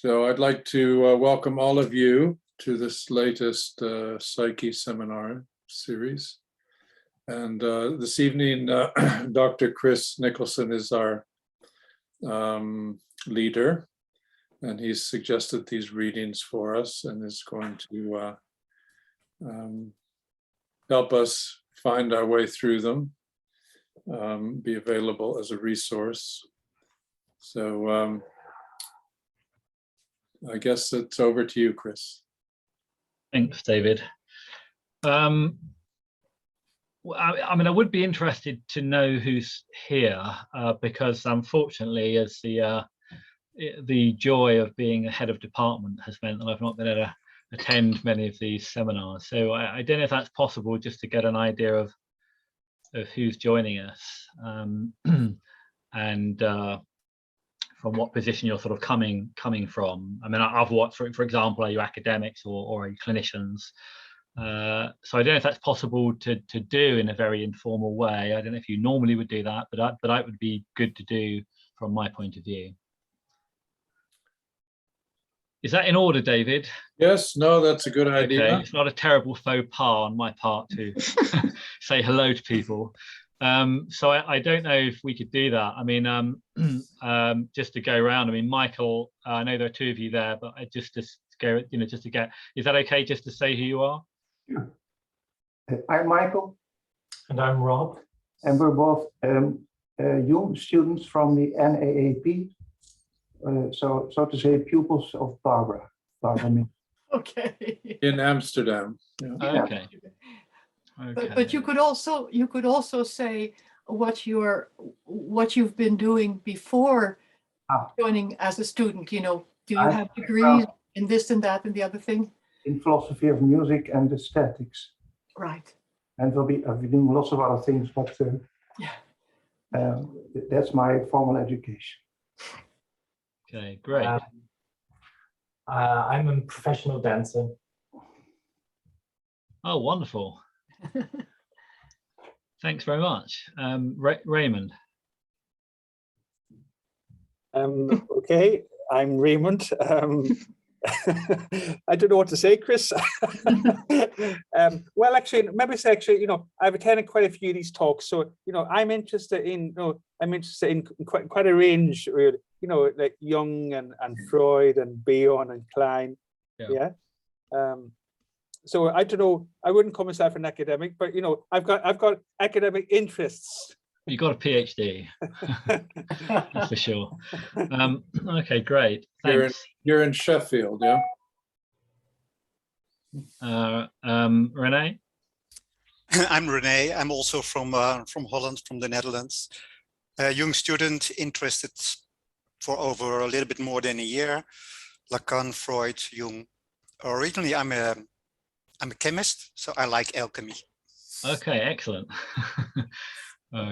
So I'd like to welcome all of you to this latest Psyche seminar series. And this evening, Dr. Chris Nicholson is our leader, and he's suggested these readings for us and is going to help us find our way through them, be available as a resource. So I guess it's over to you, Chris. Thanks, David. I mean, I would be interested to know who's here because unfortunately, as the joy of being a head of department has meant that I've not been able to attend many of these seminars. So I don't know if that's possible, just to get an idea of who's joining us and from what position you're sort of coming from. I mean, I've watched, for example, are you academics or are you clinicians? So I don't know if that's possible to do in a very informal way. I don't know if you normally would do that, but that would be good to do from my point of view. Is that in order, David? Yes, no, that's a good idea. Okay, it's not a terrible faux pas on my part to say hello to people. So I don't know if we could do that. I mean, just to go around. I mean, Michael, I know there are two of you there, but just to go, just to get. Is that okay? Just to say who you are. Sure. I'm Michael. And I'm Rob. And we're both young students from the NAAP. So to say, pupils of Barbara. Okay. In Amsterdam. Yeah. Okay. But you could also say what you've been doing before joining as a student. Do you have degrees in this and that and the other thing? In philosophy of music and aesthetics. Right. And I've been doing lots of other things, but that's my formal education. Okay, great. I'm a professional dancer. Oh, wonderful. Thanks very much. Raymond. Okay, I'm Raymond. I don't know what to say, Chris. Well, actually, maybe say I've attended quite a few of these talks, so I'm interested in quite a range, really. Like Jung and Freud and Bion and Klein. Yeah. So I don't know. I wouldn't call myself an academic, but I've got academic interests. You got a PhD, that's for sure. Okay, great. Thanks. You're in Sheffield, yeah. Renee. I'm Renee. I'm also from Holland, from the Netherlands. A young student interested for over a little bit more than a year. Lacan, Freud, Jung. Originally, I'm a chemist, so I like alchemy. Okay, excellent.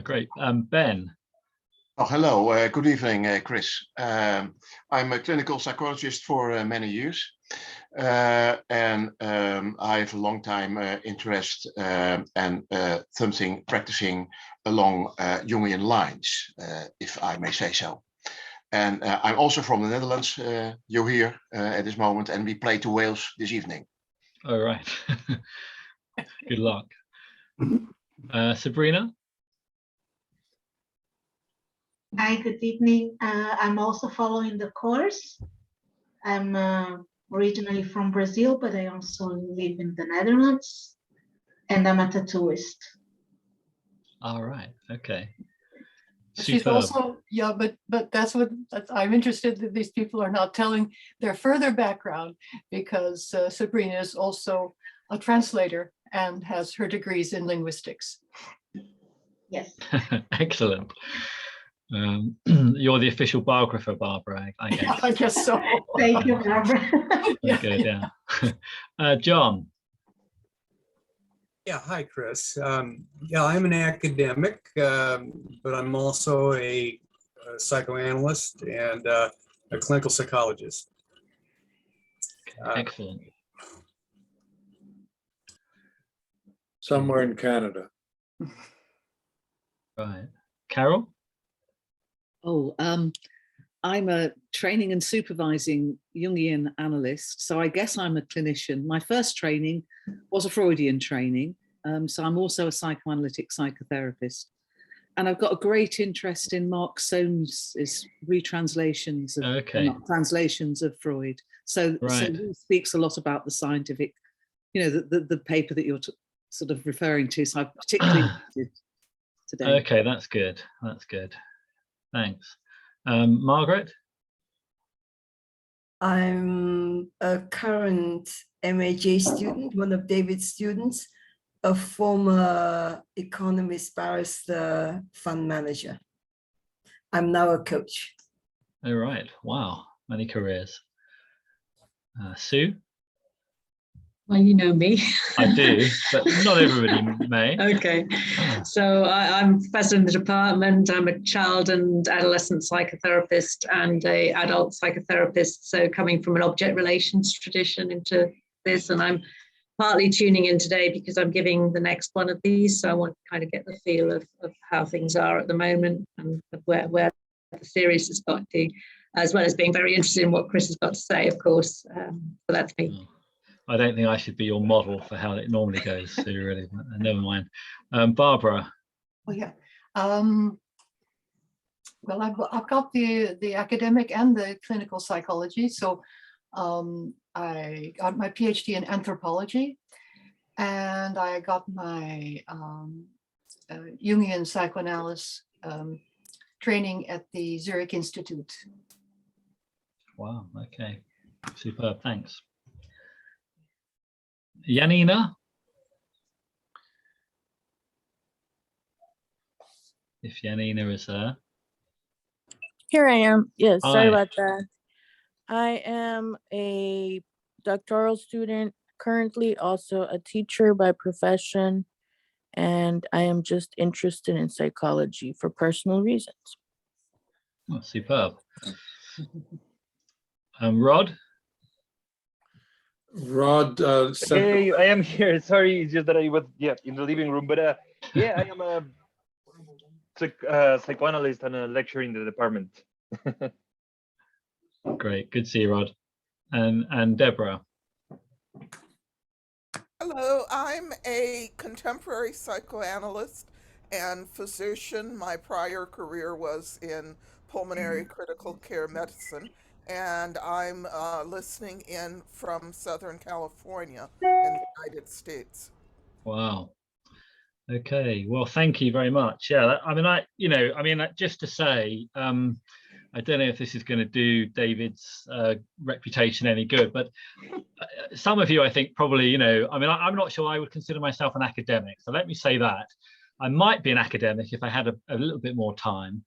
Great. Ben. Oh, hello. Good evening, Chris. I'm a clinical psychologist for many years, and I have a long time interest and something practicing along Jungian lines, if I may say so. And I'm also from the Netherlands. You're here at this moment, and we play to Wales this evening. All right. Good luck. Sabrina. Hi, good evening. I'm also following the course. I'm originally from Brazil, but I also live in the Netherlands, and I'm a tattooist. All right. Okay. She's also, but that's I'm interested that these people are not telling their further background, because Sabrina is also a translator and has her degrees in linguistics. Yes. Excellent. You're the official biographer, Barbara, I guess. Yeah, I guess so. Thank you, Barbara. Good, yeah. John. Yeah, hi, Chris. Yeah, I'm an academic, but I'm also a psychoanalyst and a clinical psychologist. Excellent. Somewhere in Canada. Right. Carol? Oh, I'm a training and supervising Jungian analyst, so I guess I'm a clinician. My first training was a Freudian training, so I'm also a psychoanalytic psychotherapist. And I've got a great interest in Mark Soames' retranslations of, not translations of Freud. So he speaks a lot about the scientific, the paper that you're sort of referring to. So I'm particularly interested today. Okay, that's good. That's good. Thanks. Margaret? I'm a current MAJ student, one of David's students, a former economist, barrister, fund manager. I'm now a coach. All right. Wow. Many careers. Sue? Well, you know me. I do, but not everybody may. Okay. So I'm professor in the department. I'm a child and adolescent psychotherapist and a adult psychotherapist. So coming from an object relations tradition into this, and I'm partly tuning in today because I'm giving the next one of these. So I want to kind of get the feel of how things are at the moment and where the series has got to, as well as being very interested in what Chris has got to say, of course. So that's me. I don't think I should be your model for how it normally goes, so really, never mind. Barbara. Oh yeah. Well, I've got the academic and the clinical psychology. So I got my PhD in anthropology, and I got my Jungian psychoanalysis training at the Zurich Institute. Wow, okay, superb, thanks. Janina? If Janina is there. Here I am. Yes, sorry Hi. about that. I am a doctoral student, currently also a teacher by profession, and I am just interested in psychology for personal reasons. Oh, superb. Rod? Rod, Hey, I am here. Sorry, it's just that I was in the living room, but yeah, I am a psychoanalyst and a lecturer in the department. Great, good to see you, Rod. And Deborah. Hello, I'm a contemporary psychoanalyst and physician. My prior career was in pulmonary critical care medicine, and I'm listening in from Southern California in the United States. Wow. Okay. Well, thank you very much. Yeah. Just to say, I don't know if this is going to do David's reputation any good, but some of you, I think, probably, I'm not sure I would consider myself an academic. So let me say that. I might be an academic if I had a little bit more time.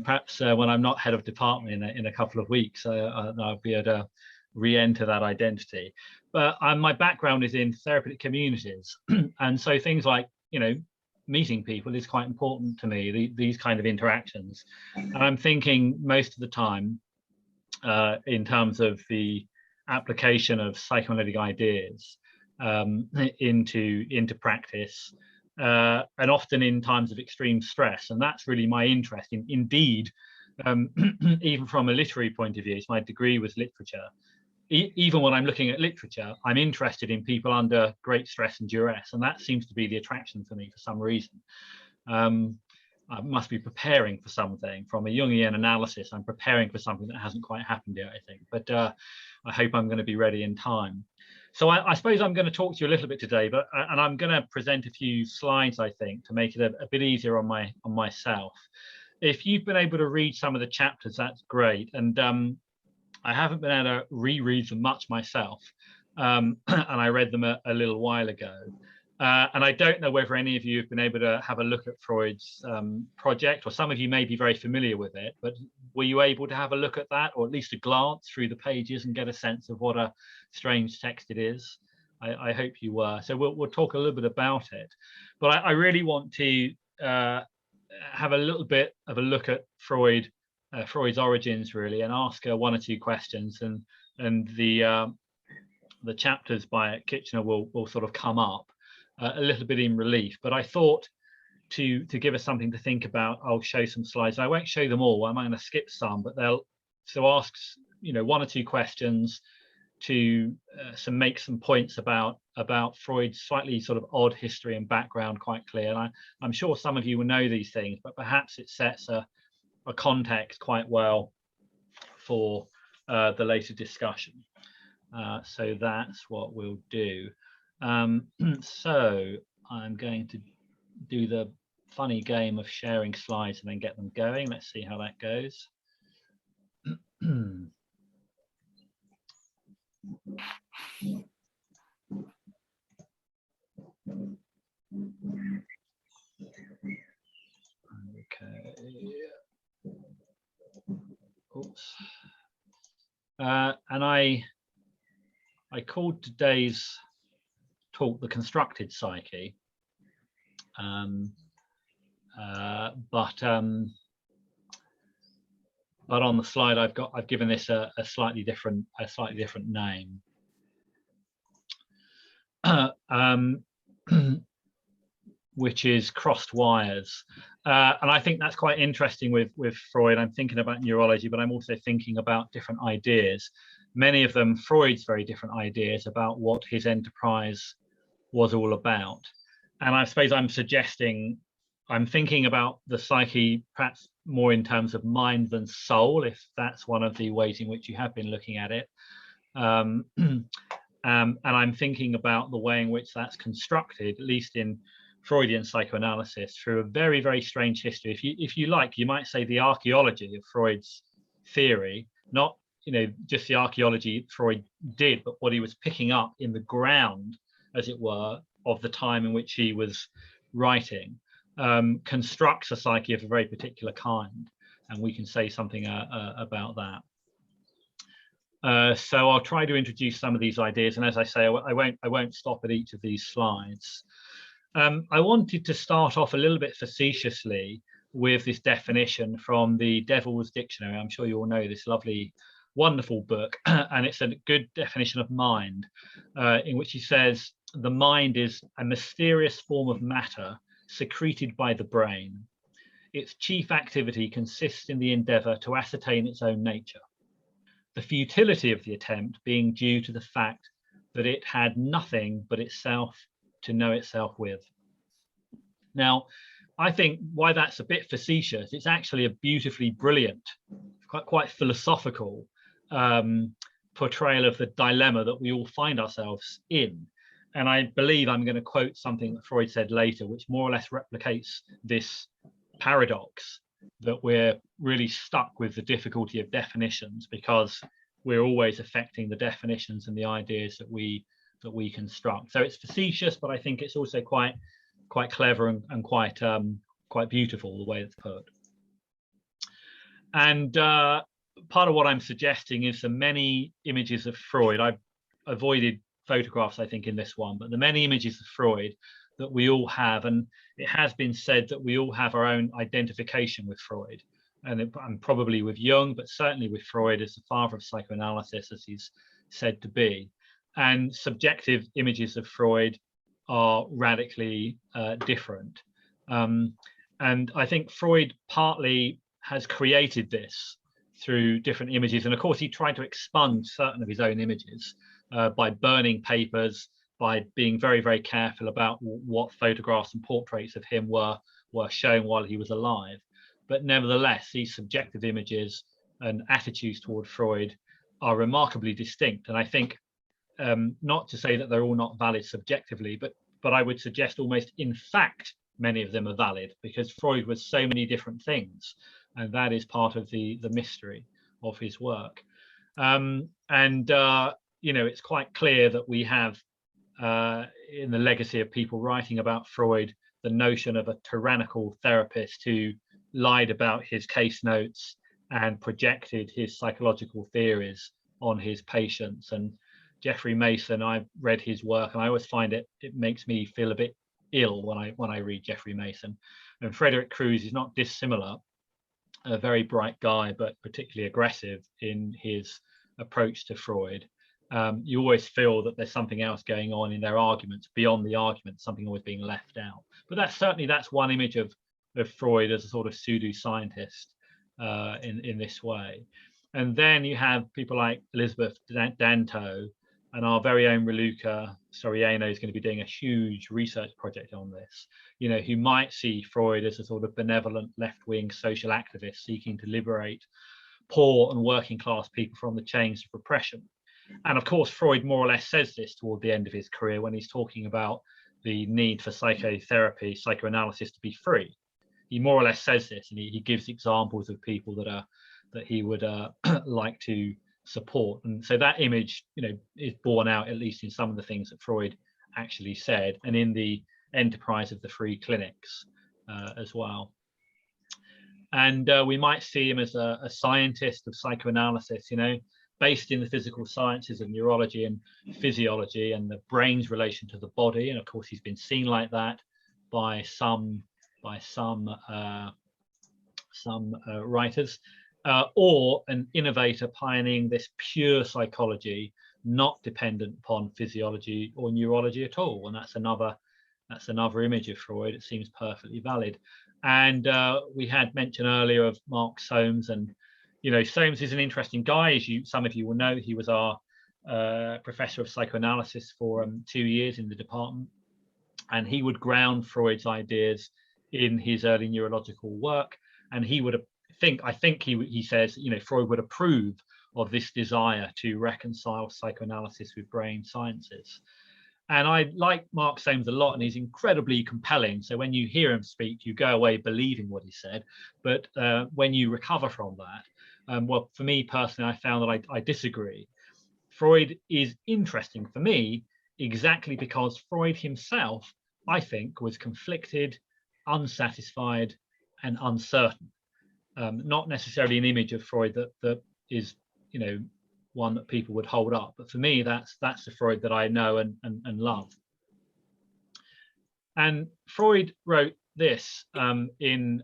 Perhaps when I'm not head of department in a couple of weeks, I'll be able to re-enter that identity. But my background is in therapeutic communities. And so things like, meeting people is quite important to me, these kind of interactions. And I'm thinking most of the time in terms of the application of psychoanalytic ideas into practice, and often in times of extreme stress. And that's really my interest in. Indeed, even from a literary point of view, my degree was literature. Even when I'm looking at literature, I'm interested in people under great stress and duress, and that seems to be the attraction for me for some reason. I must be preparing for something. From a Jungian analysis, I'm preparing for something that hasn't quite happened yet, I think, but I hope I'm going to be ready in time. So I suppose I'm going to talk to you a little bit today, and I'm going to present a few slides, I think, to make it a bit easier on myself. If you've been able to read some of the chapters, that's great. And I haven't been able to reread them much myself, and I read them a little while ago. And I don't know whether any of you have been able to have a look at Freud's project, or some of you may be very familiar with it, but were you able to have a look at that, or at least a glance through the pages and get a sense of what a strange text it is? I hope you were. So we'll talk a little bit about it, but I really want to have a little bit of a look at Freud's origins, really, and ask one or two questions, and the chapters by Kitchener will sort of come up a little bit in relief. But I thought to give us something to think about, I'll show some slides. I won't show them all. I'm going to skip some, but So asks, you know, one or two questions to make some points about Freud's slightly sort of odd history and background quite clear. And I'm sure some of you will know these things, but perhaps it sets a context quite well for the later discussion. So that's what we'll do. So I'm going to do the funny game of sharing slides and then get them going. Let's see how that goes. Okay. Oops. And I called today's talk the Constructed Psyche, but on the slide I've given this a slightly different name. Which is crossed wires, and I think that's quite interesting with Freud. I'm thinking about neurology, but I'm also thinking about different ideas. Many of them Freud's very different ideas about what his enterprise was all about. And I suppose I'm thinking about the psyche perhaps more in terms of mind than soul, if that's one of the ways in which you have been looking at it. And I'm thinking about the way in which that's constructed, at least in Freudian psychoanalysis, through a very, very strange history. If you like, you might say the archaeology of Freud's theory, not, you know, just the archaeology Freud did, but what he was picking up in the ground, as it were, of the time in which he was writing, constructs a psyche of a very particular kind, and we can say something about that. So I'll try to introduce some of these ideas, and as I say, I won't stop at each of these slides. I wanted to start off a little bit facetiously with this definition from the Devil's Dictionary. I'm sure you all know this lovely, wonderful book, and it's a good definition of mind, in which he says, the mind is a mysterious form of matter secreted by the brain. Its chief activity consists in the endeavour to ascertain its own nature. The futility of the attempt being due to the fact that it had nothing but itself to know itself with. Now, I think why that's a bit facetious, it's actually a beautifully brilliant, quite philosophical portrayal of the dilemma that we all find ourselves in. And I believe I'm going to quote something that Freud said later, which more or less replicates this paradox, that we're really stuck with the difficulty of definitions because we're always affecting the definitions and the ideas that we construct. So it's facetious, but I think it's also quite clever and quite beautiful the way it's put. And part of what I'm suggesting is the many images of Freud. I've avoided photographs, I think, in this one, but the many images of Freud that we all have, and it has been said that we all have our own identification with Freud, and probably with Jung, but certainly with Freud as the father of psychoanalysis, as he's said to be. And subjective images of Freud are radically different. And I think Freud partly has created this through different images. And of course, he tried to expunge certain of his own images by burning papers, by being very, very careful about what photographs and portraits of him were shown while he was alive. But nevertheless, these subjective images and attitudes toward Freud are remarkably distinct. And I think not to say that they're all not valid subjectively, but I would suggest almost in fact many of them are valid, because Freud was so many different things, and that is part of the mystery of his work. You know, it's quite clear that we have in the legacy of people writing about Freud the notion of a tyrannical therapist who lied about his case notes and projected his psychological theories on his patients. And Jeffrey Mason, I've read his work, and I always find it makes me feel a bit ill when I read Jeffrey Mason. And Frederick Crews is not dissimilar, a very bright guy, but particularly aggressive in his approach to Freud. You always feel that there's something else going on in their arguments, beyond the argument, something always being left out. But that's one image of Freud as a sort of pseudo-scientist in this way. And then you have people like Elizabeth Danto, and our very own Raluca Soriano is going to be doing a huge research project on this, you know, who might see Freud as a sort of benevolent left-wing social activist seeking to liberate poor and working class people from the chains of repression. And of course, Freud more or less says this toward the end of his career when he's talking about the need for psychotherapy, psychoanalysis to be free. He more or less says this, and he gives examples of people that he would like to support. And so that image, you know, is borne out, at least in some of the things that Freud actually said, and in the enterprise of the free clinics as well. And we might see him as a scientist of psychoanalysis, you know, based in the physical sciences of neurology and physiology and the brain's relation to the body. And of course, he's been seen like that by some writers, or an innovator pioneering this pure psychology, not dependent upon physiology or neurology at all. And that's another image of Freud. It seems perfectly valid. And we had mentioned earlier of Mark Soames, and you know, Soames is an interesting guy, as some of you will know. He was our professor of psychoanalysis for 2 years in the department, and he would ground Freud's ideas in his early neurological work. And he would I think he says, you know, Freud would approve of this desire to reconcile psychoanalysis with brain sciences. And I like Mark Soames a lot, and he's incredibly compelling. So when you hear him speak, you go away believing what he said. But when you recover from that, well, for me personally, I found that I disagree. Freud is interesting for me exactly because Freud himself, I think, was conflicted, unsatisfied, and uncertain. Not necessarily an image of Freud that is, you know, one that people would hold up, but for me, that's the Freud that I know and love. And Freud wrote this in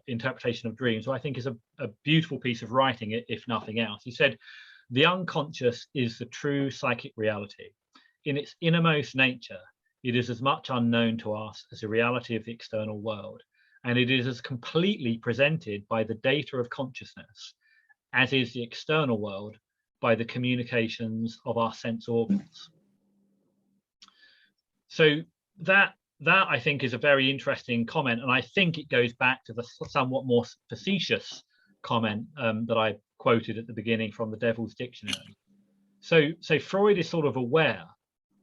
Interpretation of Dreams, which I think is a beautiful piece of writing, if nothing else. He said, "The unconscious is the true psychic reality. In its innermost nature, it is as much unknown to us as the reality of the external world, and it is as completely presented by the data of consciousness as is the external world by the communications of our sense organs." So that I think is a very interesting comment, and I think it goes back to the somewhat more facetious comment that I quoted at the beginning from the Devil's Dictionary. So Freud is sort of aware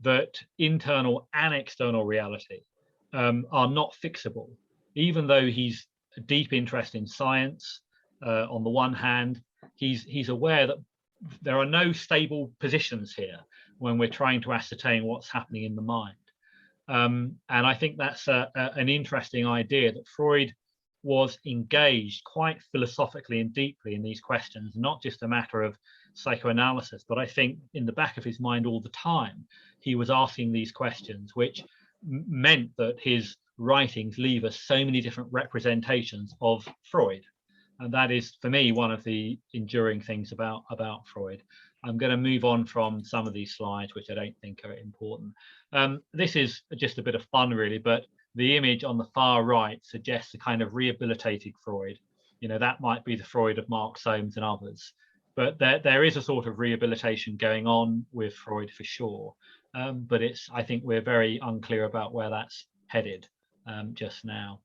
that internal and external reality are not fixable, even though he's a deep interest in science. On the one hand, he's aware that there are no stable positions here when we're trying to ascertain what's happening in the mind. And I think that's an interesting idea, that Freud was engaged quite philosophically and deeply in these questions, not just a matter of psychoanalysis, but I think in the back of his mind all the time, he was asking these questions, which meant that his writings leave us so many different representations of Freud. And that is, for me, one of the enduring things about Freud. I'm going to move on from some of these slides, which I don't think are important. This is just a bit of fun, really, but the image on the far right suggests a kind of rehabilitated Freud. You know, that might be the Freud of Mark Soames and others. But there is a sort of rehabilitation going on with Freud for sure. But I think we're very unclear about where that's headed just now.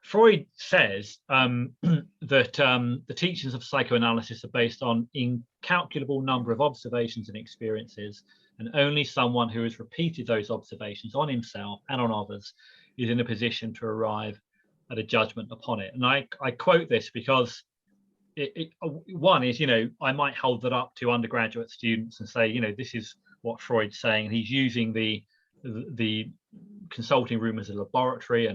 Freud says that the teachings of psychoanalysis are based on incalculable number of observations and experiences, and only someone who has repeated those observations on himself and on others is in a position to arrive at a judgment upon it. And I quote this because one is, you know, I might hold that up to undergraduate students and say, you know, this is what Freud's saying, and he's using the consulting room as a laboratory,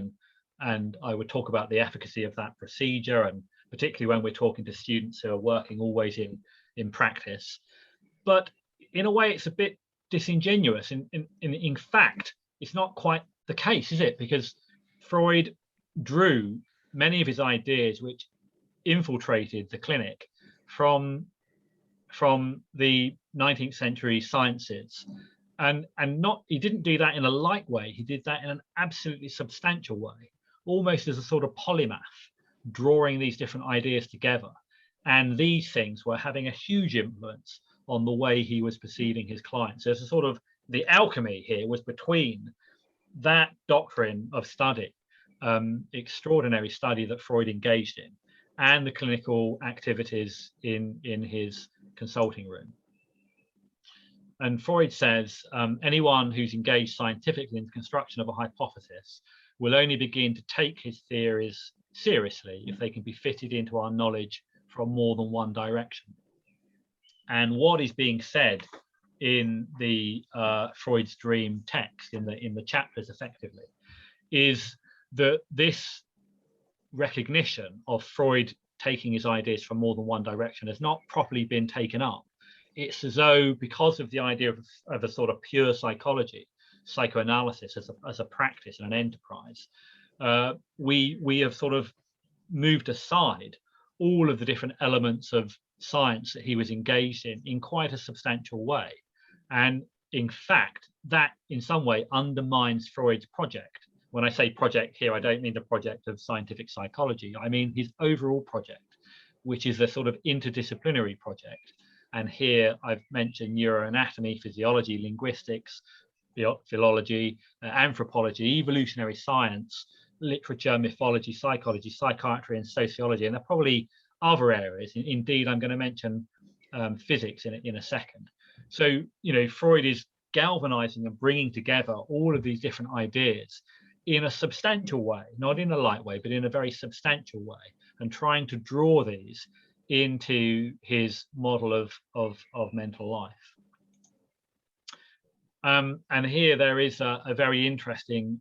and I would talk about the efficacy of that procedure, and particularly when we're talking to students who are working always in practice. But in a way, it's a bit disingenuous. In fact, it's not quite the case, is it? Because Freud drew many of his ideas, which infiltrated the clinic from the 19th century sciences. And he didn't do that in a light way. He did that in an absolutely substantial way, almost as a sort of polymath, drawing these different ideas together. And these things were having a huge influence on the way he was perceiving his clients. There's a sort of, the alchemy here was between that doctrine of study, extraordinary study that Freud engaged in, and the clinical activities in his consulting room. And Freud says anyone who's engaged scientifically in the construction of a hypothesis will only begin to take his theories seriously if they can be fitted into our knowledge from more than one direction. And what is being said in the Freud's dream text, in the chapters effectively, is that this recognition of Freud taking his ideas from more than one direction has not properly been taken up. It's as though, because of the idea of a sort of pure psychology, psychoanalysis as a practice and an enterprise, we have sort of moved aside all of the different elements of science that he was engaged in quite a substantial way. And in fact, that in some way undermines Freud's project. When I say project here, I don't mean the project of scientific psychology. I mean his overall project, which is a sort of interdisciplinary project. And here I've mentioned neuroanatomy, physiology, linguistics, philology, anthropology, evolutionary science, literature, mythology, psychology, psychiatry, and sociology. And there are probably other areas. Indeed, I'm going to mention physics in a second. So, you know, Freud is galvanizing and bringing together all of these different ideas in a substantial way, not in a light way, but in a very substantial way, and trying to draw these into his model of mental life. And here there is a very interesting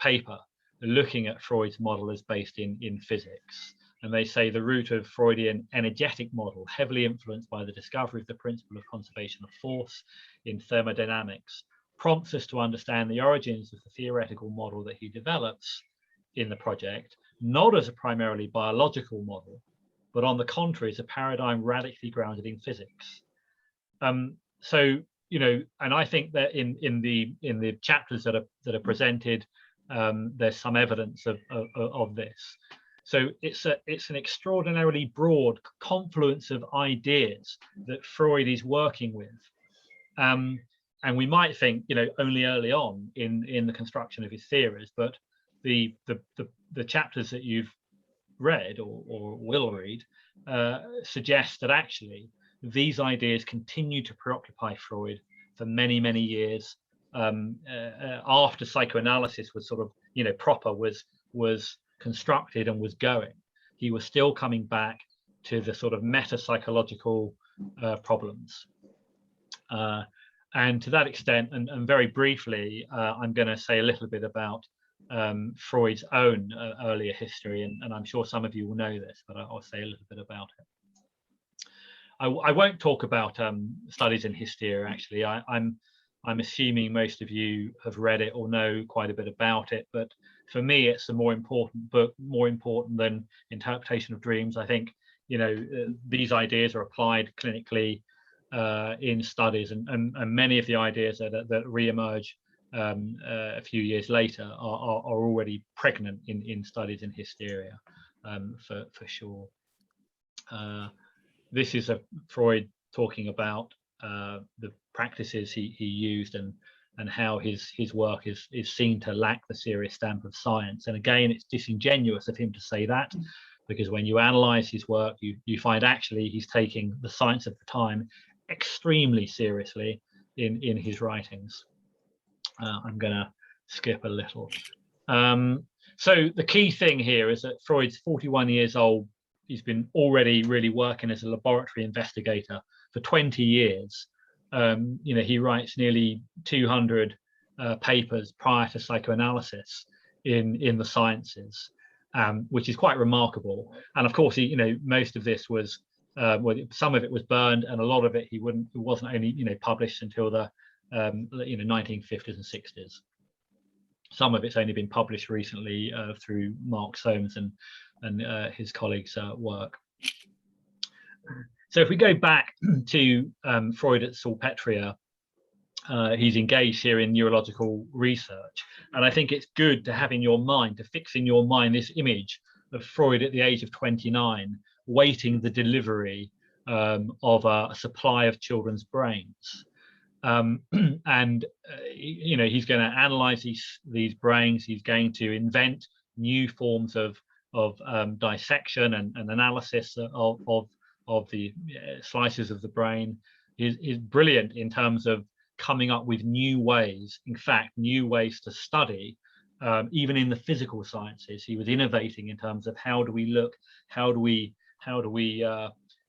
paper looking at Freud's model as based in physics. And they say the root of Freudian energetic model, heavily influenced by the discovery of the principle of conservation of force in thermodynamics, prompts us to understand the origins of the theoretical model that he develops in the project, not as a primarily biological model, but on the contrary, as a paradigm radically grounded in physics. So, you know, and I think that in the chapters that are presented, there's some evidence of this. So it's an extraordinarily broad confluence of ideas that Freud is working with. And we might think, you know, only early on in the construction of his theories, but the chapters that you've read or will read suggest that actually these ideas continue to preoccupy Freud for many, many years after psychoanalysis was sort of, you know, proper, was constructed and was going. He was still coming back to the sort of meta-psychological problems. And to that extent, and very briefly, I'm going to say a little bit about Freud's own earlier history, and I'm sure some of you will know this, but I'll say a little bit about it. I won't talk about studies in hysteria, actually. I'm assuming most of you have read it or know quite a bit about it, but for me, it's a more important book, more important than Interpretation of Dreams. I think, you know, these ideas are applied clinically in studies, and many of the ideas that re-emerge a few years later are already pregnant in studies in hysteria, for sure. This is Freud talking about the practices he used and how his work is seen to lack the serious stamp of science. And again, it's disingenuous of him to say that, because when you analyze his work, you find actually he's taking the science of the time extremely seriously in his writings. I'm going to skip a little. So the key thing here is that Freud's 41 years old. He's been already really working as a laboratory investigator for 20 years. You know, he writes nearly 200 papers prior to psychoanalysis in the sciences, which is quite remarkable. And of course, you know, most of this was, well, some of it was burned, and a lot of it it wasn't only, you know, published until the you know, 1950s and 60s. Some of it's only been published recently through Mark Soames and his colleagues' work. So if we go back to Freud at Salpetria, he's engaged here in neurological research. And I think it's good to have in your mind, to fix in your mind this image of Freud at the age of 29, weighting the delivery of a supply of children's brains. And he's going to analyze these brains. He's going to invent new forms of dissection and analysis of the slices of the brain. Is brilliant in terms of coming up with new ways, in fact, new ways to study, even in the physical sciences. He was innovating in terms of how do we look, how do we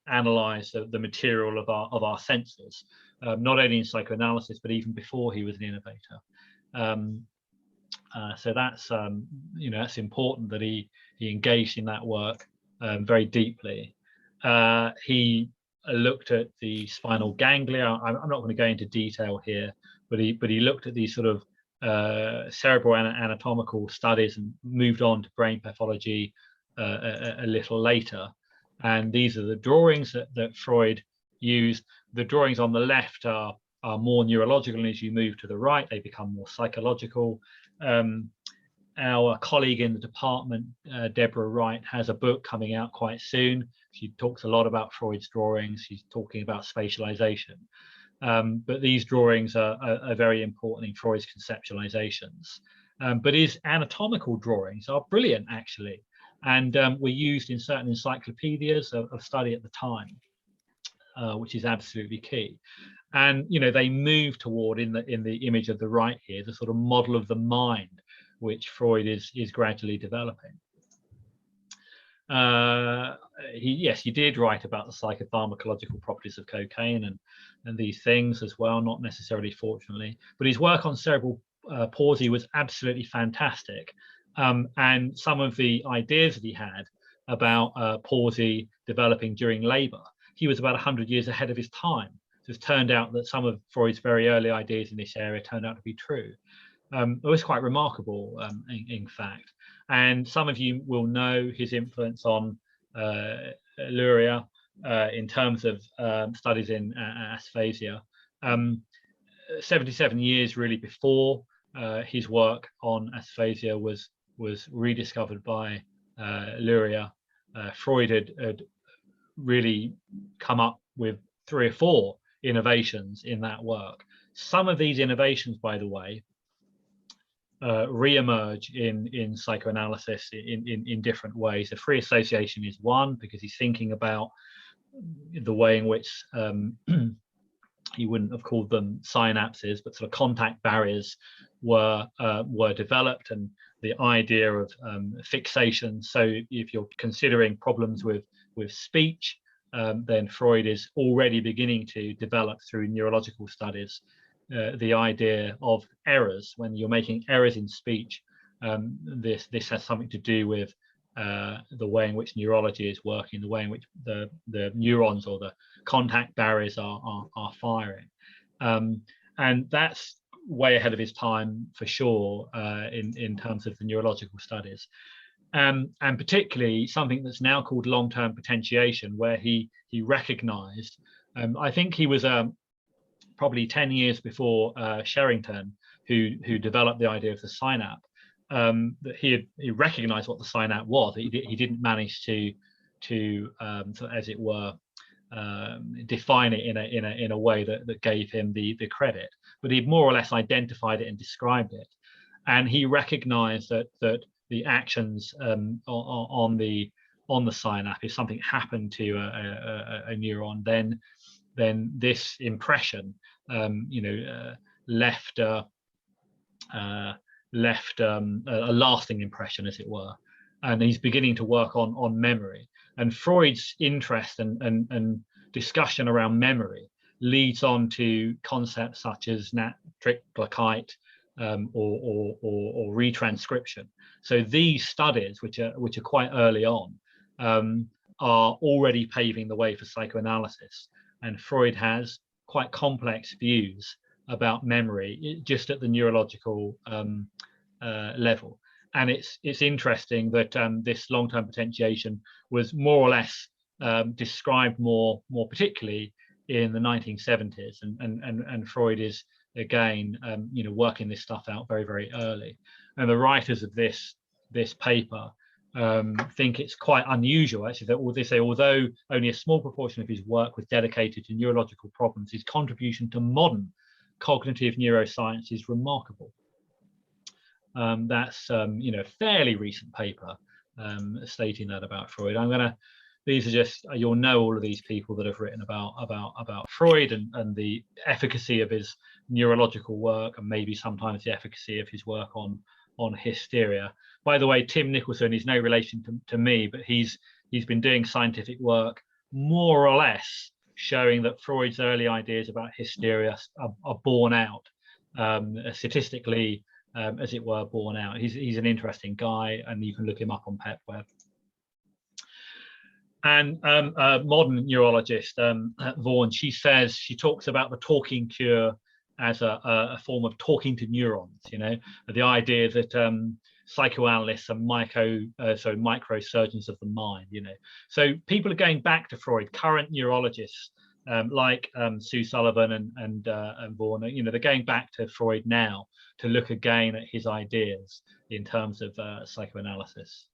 analyze the material of our senses, not only in psychoanalysis, but even before he was an innovator. So that's that's important that he engaged in that work very deeply. He looked at the spinal ganglia. I'm not going to go into detail here, but he looked at these sort of cerebral anatomical studies and moved on to brain pathology a little later. And these are the drawings that Freud used. The drawings on the left are more neurological, and as you move to the right, they become more psychological. Our colleague in the department, Deborah Wright, has a book coming out quite soon. She talks a lot about Freud's drawings. She's talking about spatialization. But these drawings are very important in Freud's conceptualizations. But his anatomical drawings are brilliant, actually, and were used in certain encyclopedias of study at the time, which is absolutely key. And they move toward, in the image of the right here, the sort of model of the mind, which Freud is gradually developing. He did write about the psychopharmacological properties of cocaine and these things as well, not necessarily fortunately, but his work on cerebral palsy was absolutely fantastic. And some of the ideas that he had about palsy developing during labor, he was about 100 years ahead of his time. So it's turned out that some of Freud's very early ideas in this area turned out to be true. It was quite remarkable, in fact. And some of you will know his influence on Luria in terms of studies in aphasia. 77 years really before his work on aphasia was rediscovered by Luria, Freud had really come up with 3 or 4 innovations in that work. Some of these innovations, by the way, re-emerge in psychoanalysis in different ways. The free association is one, because he's thinking about the way in which he wouldn't have called them synapses, but sort of contact barriers were developed, and the idea of fixation. So if you're considering problems with speech, then Freud is already beginning to develop through neurological studies the idea of errors. When you're making errors in speech, this has something to do with the way in which neurology is working, the way in which the neurons or the contact barriers are firing. And that's way ahead of his time for sure in terms of the neurological studies. And particularly something that's now called long-term potentiation, where he recognized, I think he was probably 10 years before Sherrington, who developed the idea of the synapse, that he recognized what the synapse was. He didn't manage to as it were, define it in a way that gave him the credit, but he more or less identified it and described it. And he recognized that the actions on the synapse, if something happened to a neuron, then this impression left a lasting impression, as it were. And he's beginning to work on memory. And Freud's interest and discussion around memory leads on to concepts such as Trick-Blackite or retranscription. So these studies, which are quite early on, are already paving the way for psychoanalysis. And Freud has quite complex views about memory, just at the neurological level. And it's interesting that this long-term potentiation was more or less described more particularly in the 1970s, and Freud is again working this stuff out very, very early. And the writers of this paper think it's quite unusual, actually, that they say although only a small proportion of his work was dedicated to neurological problems, his contribution to modern cognitive neuroscience is remarkable. That's a fairly recent paper stating that about Freud. These are just, you'll know all of these people that have written about Freud and the efficacy of his neurological work, and maybe sometimes the efficacy of his work on hysteria. By the way, Tim Nicholson is no relation to me, but he's been doing scientific work more or less showing that Freud's early ideas about hysteria are borne out, statistically, as it were, borne out. He's an interesting guy, and you can look him up on PepWeb. And a modern neurologist, Vaughan, she talks about the talking cure as a form of talking to neurons, the idea that psychoanalysts are microsurgeons of the mind, So people are going back to Freud, current neurologists like Sue Sullivan and Vaughan, they're going back to Freud now to look again at his ideas in terms of psychoanalysis.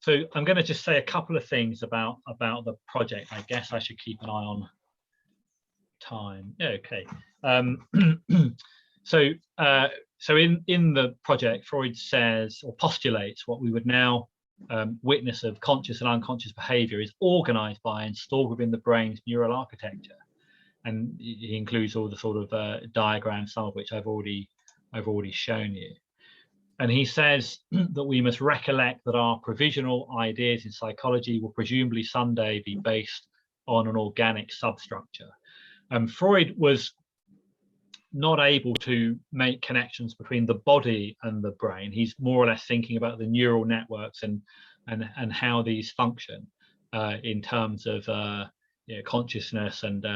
So I'm going to just say a couple of things about the project. I guess I should keep an eye on time. Okay. So in the project, Freud says or postulates what we would now witness of conscious and unconscious behavior is organized by and stored within the brain's neural architecture. And he includes all the sort of diagrams, some of which I've already shown you. And he says that we must recollect that our provisional ideas in psychology will presumably someday be based on an organic substructure. Freud was not able to make connections between the body and the brain. He's more or less thinking about the neural networks and how these function in terms of consciousness and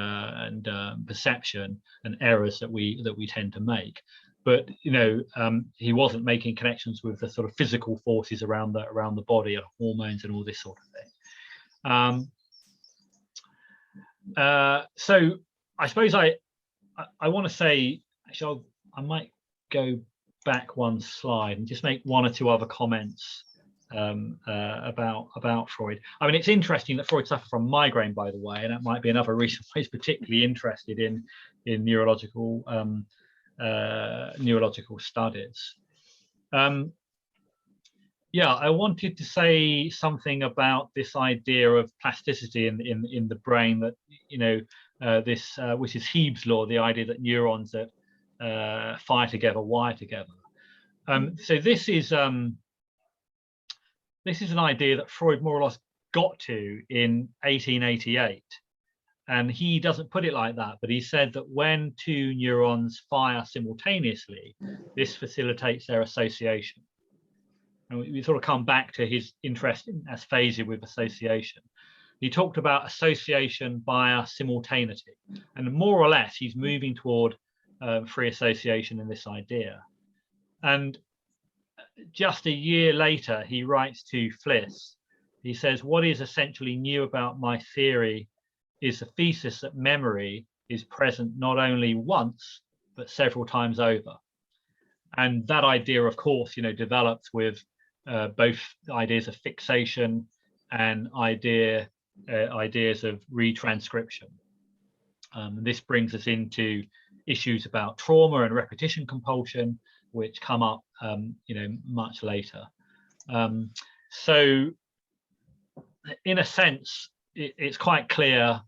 perception and errors that we tend to make. But he wasn't making connections with the sort of physical forces around the body and hormones and all this sort of thing. So I suppose I want to say, actually, I might go back one slide and just make one or two other comments about Freud. I mean, it's interesting that Freud suffered from migraine, by the way, and that might be another reason why he's particularly interested in neurological studies. I wanted to say something about this idea of plasticity in the brain, that this which is Hebe's law, the idea that neurons that fire together wire together. So this is an idea that Freud more or less got to in 1888. And he doesn't put it like that, but he said that when two neurons fire simultaneously, this facilitates their association. And we sort of come back to his interest in asphasia with association. He talked about association via simultaneity, and more or less he's moving toward free association in this idea. And just a year later, he writes to Fliss. He says, "What is essentially new about my theory is the thesis that memory is present not only once, but several times over." And that idea, of course, developed with both ideas of fixation and ideas of retranscription. This brings us into issues about trauma and repetition compulsion, which come up, much later. So, in a sense, it's quite clear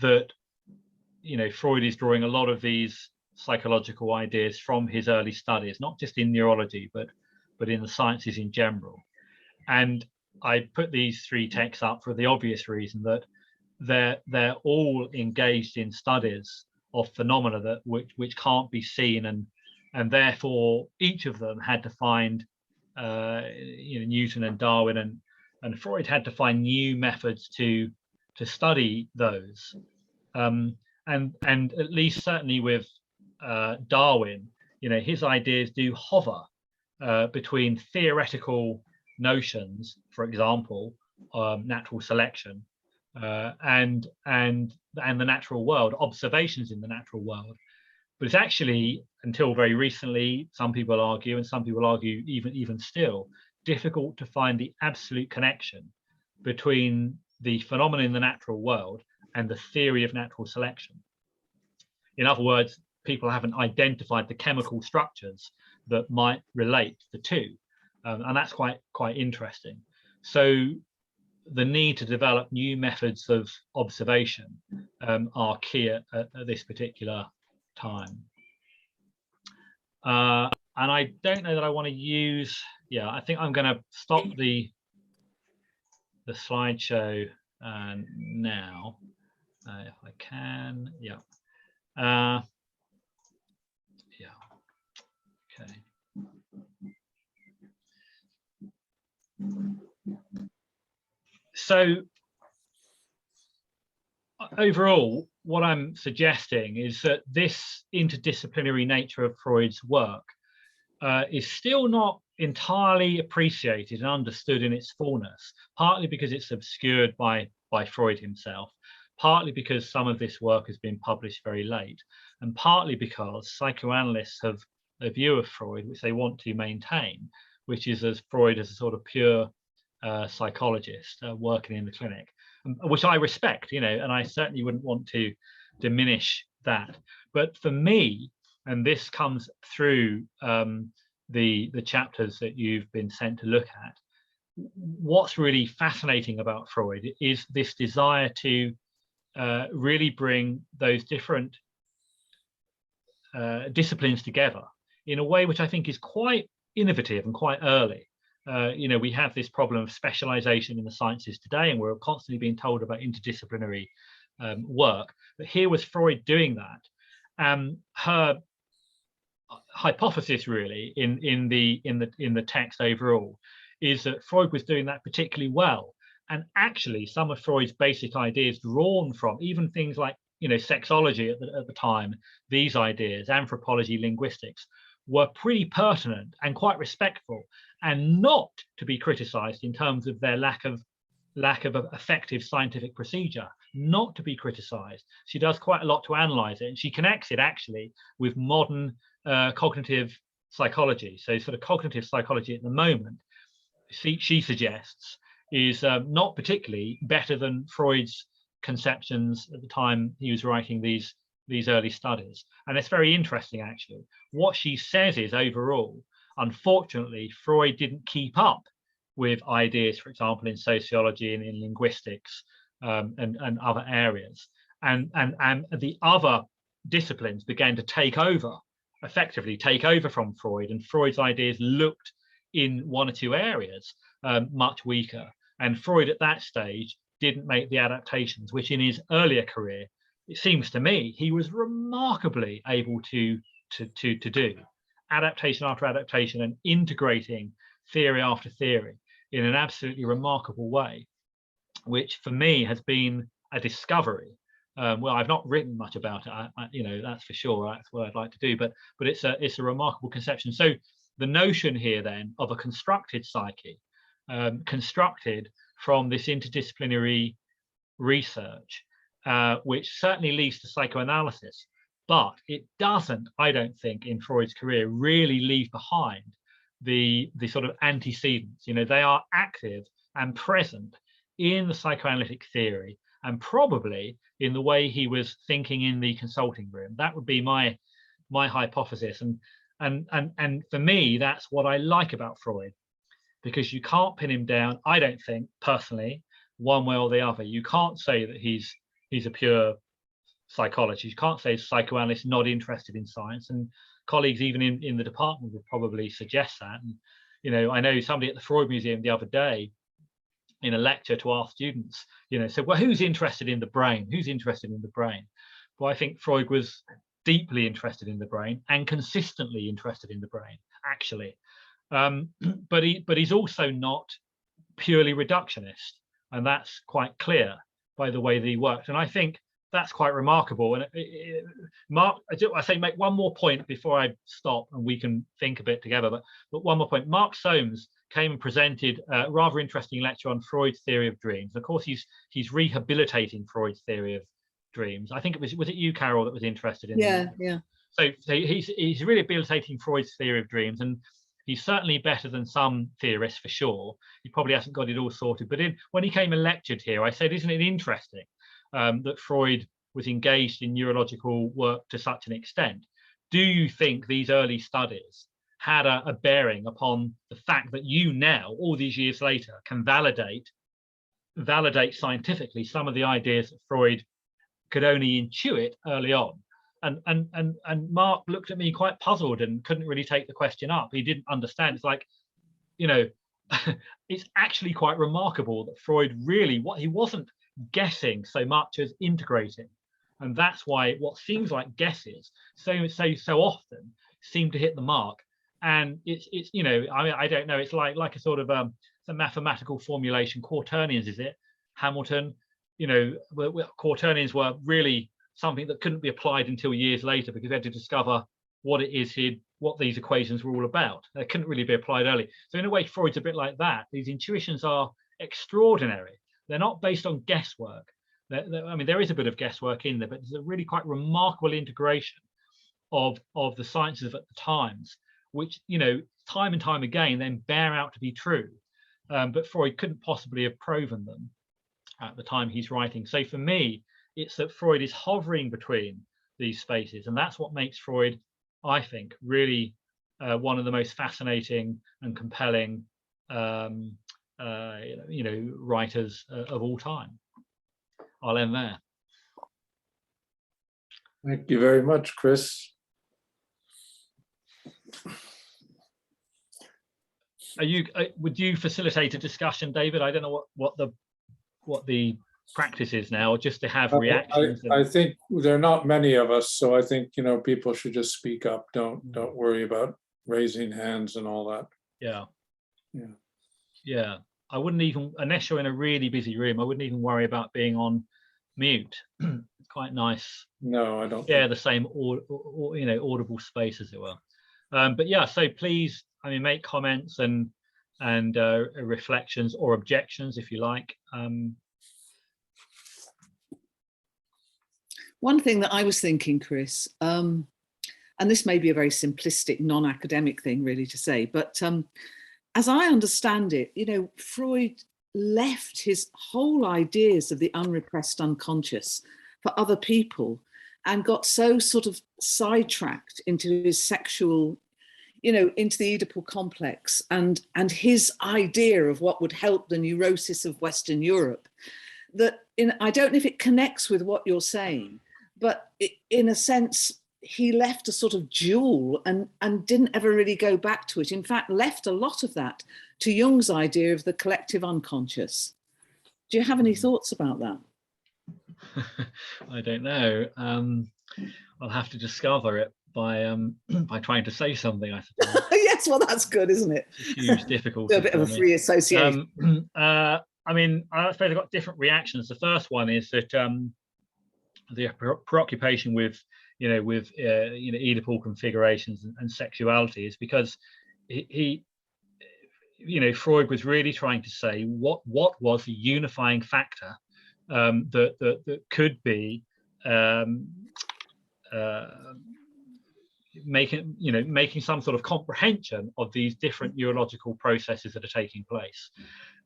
that Freud is drawing a lot of these psychological ideas from his early studies, not just in neurology, but in the sciences in general. And I put these three texts up for the obvious reason that they're all engaged in studies of phenomena which can't be seen, and therefore each of them had to find Newton and Darwin and Freud had to find new methods to study those. And at least certainly with Darwin, his ideas do hover between theoretical notions, for example, natural selection, and the natural world, observations in the natural world. But it's actually, until very recently, some people argue, and some people argue even still, difficult to find the absolute connection between the phenomenon in the natural world and the theory of natural selection. In other words, people haven't identified the chemical structures that might relate the two, and that's quite interesting. So the need to develop new methods of observation are key at this particular time. And I don't know that I want to use, yeah, I think I'm going to stop the slideshow now, if I can, yeah. Yeah, okay. So overall, what I'm suggesting is that this interdisciplinary nature of Freud's work is still not entirely appreciated and understood in its fullness, partly because it's obscured by Freud himself, partly because some of this work has been published very late, and partly because psychoanalysts have a view of Freud which they want to maintain, which is as Freud as a sort of pure psychologist working in the clinic, which I respect, you know, and I certainly wouldn't want to diminish that. But for me, and this comes through the chapters that you've been sent to look at, what's really fascinating about Freud is this desire to really bring those different disciplines together in a way which I think is quite innovative and quite early. You know, we have this problem of specialization in the sciences today, and we're constantly being told about interdisciplinary work. But here was Freud doing that. Her hypothesis, really, in the text overall, is that Freud was doing that particularly well. And actually, some of Freud's basic ideas, drawn from even things like, you know, sexology at the time, these ideas, anthropology, linguistics, were pretty pertinent and quite respectful, and not to be criticized in terms of their lack of effective scientific procedure, not to be criticized. She does quite a lot to analyze it, and she connects it actually with modern cognitive psychology. So sort of cognitive psychology at the moment, she suggests, is not particularly better than Freud's conceptions at the time he was writing these early studies. And it's very interesting, actually. What she says is, overall, unfortunately, Freud didn't keep up with ideas, for example, in sociology and in linguistics and other areas. And the other disciplines began to take over, effectively take over from Freud, and Freud's ideas looked in one or two areas much weaker. And Freud at that stage didn't make the adaptations, which in his earlier career, it seems to me, he was remarkably able to do, adaptation after adaptation, and integrating theory after theory in an absolutely remarkable way, which for me has been a discovery. Well, I've not written much about it, you know, that's for sure. That's what I'd like to do, but it's a remarkable conception. So the notion here then of a constructed psyche, constructed from this interdisciplinary research, which certainly leads to psychoanalysis, but it doesn't, I don't think, in Freud's career really leave behind the sort of antecedents. You know, they are active and present in the psychoanalytic theory, and probably in the way he was thinking in the consulting room. That would be my hypothesis, and for me, that's what I like about Freud, because you can't pin him down, I don't think, personally, one way or the other. You can't say that he's a pure psychologist. You can't say he's a psychoanalyst not interested in science, and colleagues even in the department would probably suggest that. And, you know, I know somebody at the Freud Museum the other day in a lecture to our students, you know, said, well, who's interested in the brain? Who's interested in the brain? Well, I think Freud was deeply interested in the brain and consistently interested in the brain, actually. But he's also not purely reductionist, and that's quite clear by the way that he worked. And I think that's quite remarkable. And Mark, I say make one more point before I stop and we can think a bit together, but one more point. Mark Soames came and presented a rather interesting lecture on Freud's theory of dreams. Of course, he's rehabilitating Freud's theory of dreams. I think was it you, Carol, that was interested in yeah. So he's rehabilitating Freud's theory of dreams, and he's certainly better than some theorists for sure. He probably hasn't got it all sorted. But when he came and lectured here, I said, isn't it interesting that Freud was engaged in neurological work to such an extent? Do you think these early studies had a bearing upon the fact that you now, all these years later, can validate scientifically some of the ideas that Freud could only intuit early on? And Mark looked at me quite puzzled and couldn't really take the question up. He didn't understand. It's like, you know, it's actually quite remarkable that Freud really, he wasn't guessing so much as integrating. And that's why what seems like guesses so often seem to hit the mark. And it's you know, I don't know, it's like a sort of a mathematical formulation. Quaternions, is it? Hamilton, you know, quaternions were really something that couldn't be applied until years later because they had to discover what it is what these equations were all about. They couldn't really be applied early. So in a way, Freud's a bit like that. These intuitions are extraordinary. They're not based on guesswork. I mean, there is a bit of guesswork in there, but there's a really quite remarkable integration of the sciences at the times, which, you know, time and time again then bear out to be true. But Freud couldn't possibly have proven them at the time he's writing. So for me, it's that Freud is hovering between these spaces, and that's what makes Freud, I think, really one of the most fascinating and compelling, you know, writers of all time. I'll end there. Thank you very much, Chris. Would you facilitate a discussion, David? I don't know what the practice is now, just to have reactions. I think there are not many of us, so I think, you know, people should just speak up. Don't worry about raising hands and all that. Yeah. I wouldn't even, unless you're in a really busy room, I wouldn't even worry about being on mute. It's quite nice. No, I don't. Yeah, the same you know, audible space, as it were. But yeah, so please, I mean, make comments and reflections or objections if you like. One thing that I was thinking, Chris, and this may be a very simplistic, non-academic thing really to say, but as I understand it, you know, Freud left his whole ideas of the unrepressed unconscious for other people and got so sort of sidetracked into his sexual, you know, into the Oedipal complex and his idea of what would help the neurosis of Western Europe, that I don't know if it connects with what you're saying, but in a sense, he left a sort of jewel and didn't ever really go back to it. In fact, left a lot of that to Jung's idea of the collective unconscious. Do you have any thoughts about that? I don't know. I'll have to discover it by trying to say something, I suppose. Yes, well, that's good, isn't it? Huge difficulty. A bit of a free association. I mean, I suppose I've got different reactions. The first one is that the preoccupation with, you know, Oedipal configurations and sexuality is because he, you know, Freud was really trying to say what was the unifying factor that could be making some sort of comprehension of these different neurological processes that are taking place.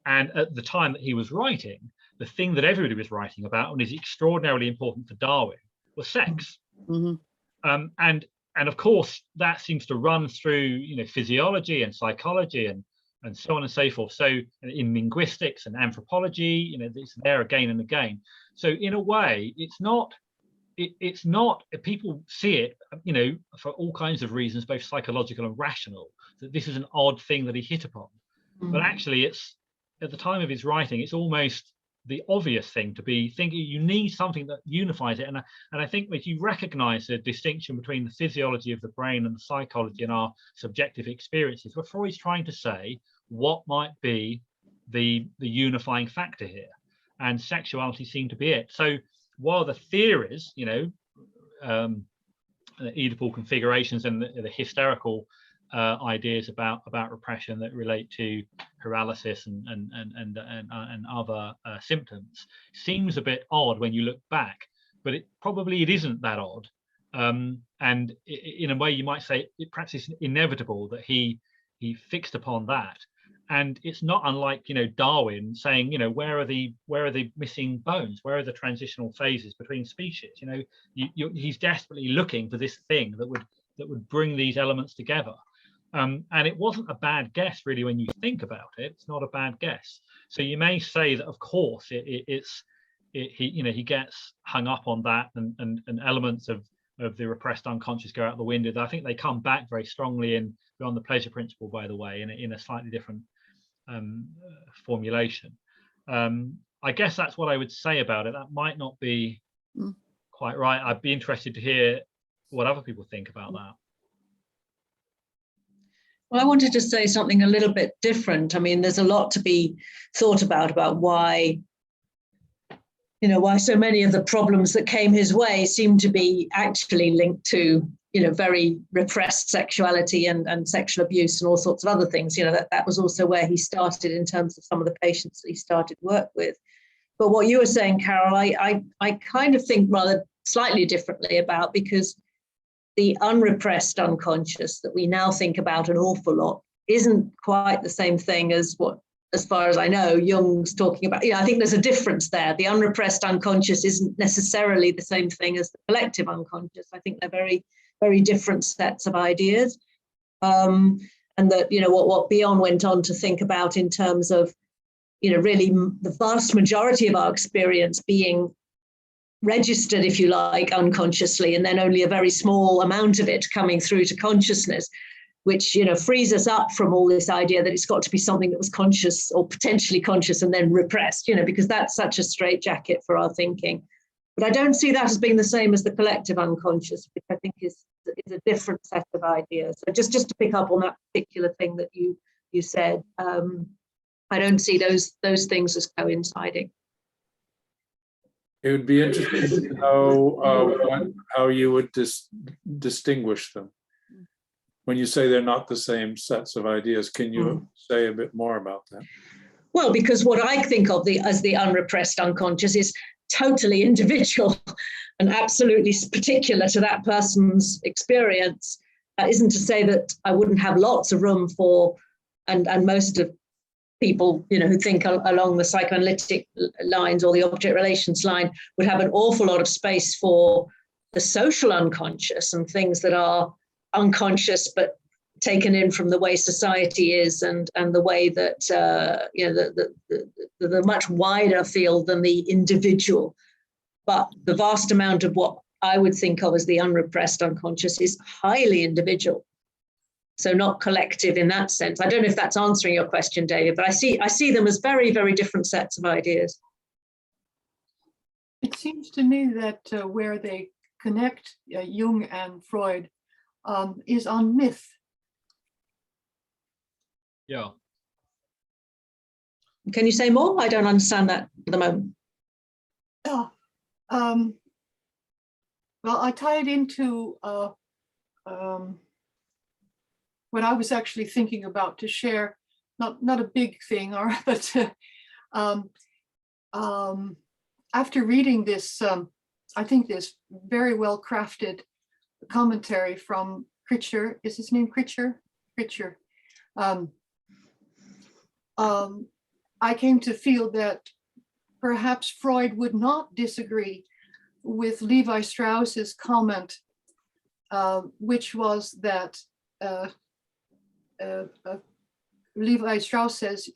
And at the time that he was writing, the thing that everybody was writing about and is extraordinarily important for Darwin was sex. Mm-hmm. And of course that seems to run through, you know, physiology and psychology and so on and so forth. So in linguistics and anthropology, you know, it's there again and again. So in a way, it's not people see it, you know, for all kinds of reasons, both psychological and rational, that this is an odd thing that he hit upon. Mm-hmm. But actually, it's at the time of his writing, it's almost the obvious thing to be thinking. You need something that unifies it, and I think if you recognize the distinction between the physiology of the brain and the psychology and our subjective experiences, what Freud's trying to say, what might be the unifying factor here, and sexuality seemed to be it. So while the theories, you know, Oedipal configurations and the hysterical ideas about repression that relate to paralysis and other symptoms seems a bit odd when you look back, but it isn't that odd. And in a way, you might say it perhaps it's inevitable that he he fixed upon that. And it's not unlike, Darwin saying, where are the missing bones? Where are the transitional phases between species? He's desperately looking for this thing that would bring these elements together. And it wasn't a bad guess, really, when you think about it. It's not a bad guess. So you may say that, of course, he gets hung up on that, and elements of the repressed unconscious go out the window. I think they come back very strongly in Beyond the Pleasure Principle, by the way, in a slightly different formulation. I guess that's what I would say about it. That might not be quite right. I'd be interested to hear what other people think about that. Well, I wanted to say something a little bit different. I mean, there's a lot to be thought about why so many of the problems that came his way seem to be actually linked to, very repressed sexuality and sexual abuse and all sorts of other things. That was also where he started in terms of some of the patients that he started work with. But what you were saying, Carol, I kind of think rather slightly differently about, because the unrepressed unconscious that we now think about an awful lot isn't quite the same thing as what, as far as I know, Jung's talking about. I think there's a difference there. The unrepressed unconscious isn't necessarily the same thing as the collective unconscious. I think they're very, very different sets of ideas. And that, what Bjorn went on to think about in terms of, really the vast majority of our experience being registered, if you like, unconsciously, and then only a very small amount of it coming through to consciousness, which frees us up from all this idea that it's got to be something that was conscious or potentially conscious and then repressed, because that's such a straitjacket for our thinking. But I don't see that as being the same as the collective unconscious, which I think is a different set of ideas. So just to pick up on that particular thing that you said, I don't see those things as coinciding. It would be interesting to know how you would distinguish them. When you say they're not the same sets of ideas, can you say a bit more about that? Well, because what I think of as the unrepressed unconscious is totally individual and absolutely particular to that person's experience. That isn't to say that I wouldn't have lots of room for, and most of people, who think along the psychoanalytic lines or the object relations line would have an awful lot of space for the social unconscious and things that are unconscious but taken in from the way society is and the way that the much wider field than the individual. But the vast amount of what I would think of as the unrepressed unconscious is highly individual. So not collective in that sense. I don't know if that's answering your question, David, but I see them as very, very different sets of ideas. It seems to me that where they connect Jung and Freud is on myth. Yeah. Can you say more? I don't understand that at the moment. Yeah. Well, I tie it into what I was actually thinking about to share, not a big thing, but after reading this, I think this very well crafted commentary from Critcher, is his name Critcher? Critcher. I came to feel that perhaps Freud would not disagree with Levi Strauss's comment, which was that Levi Strauss says,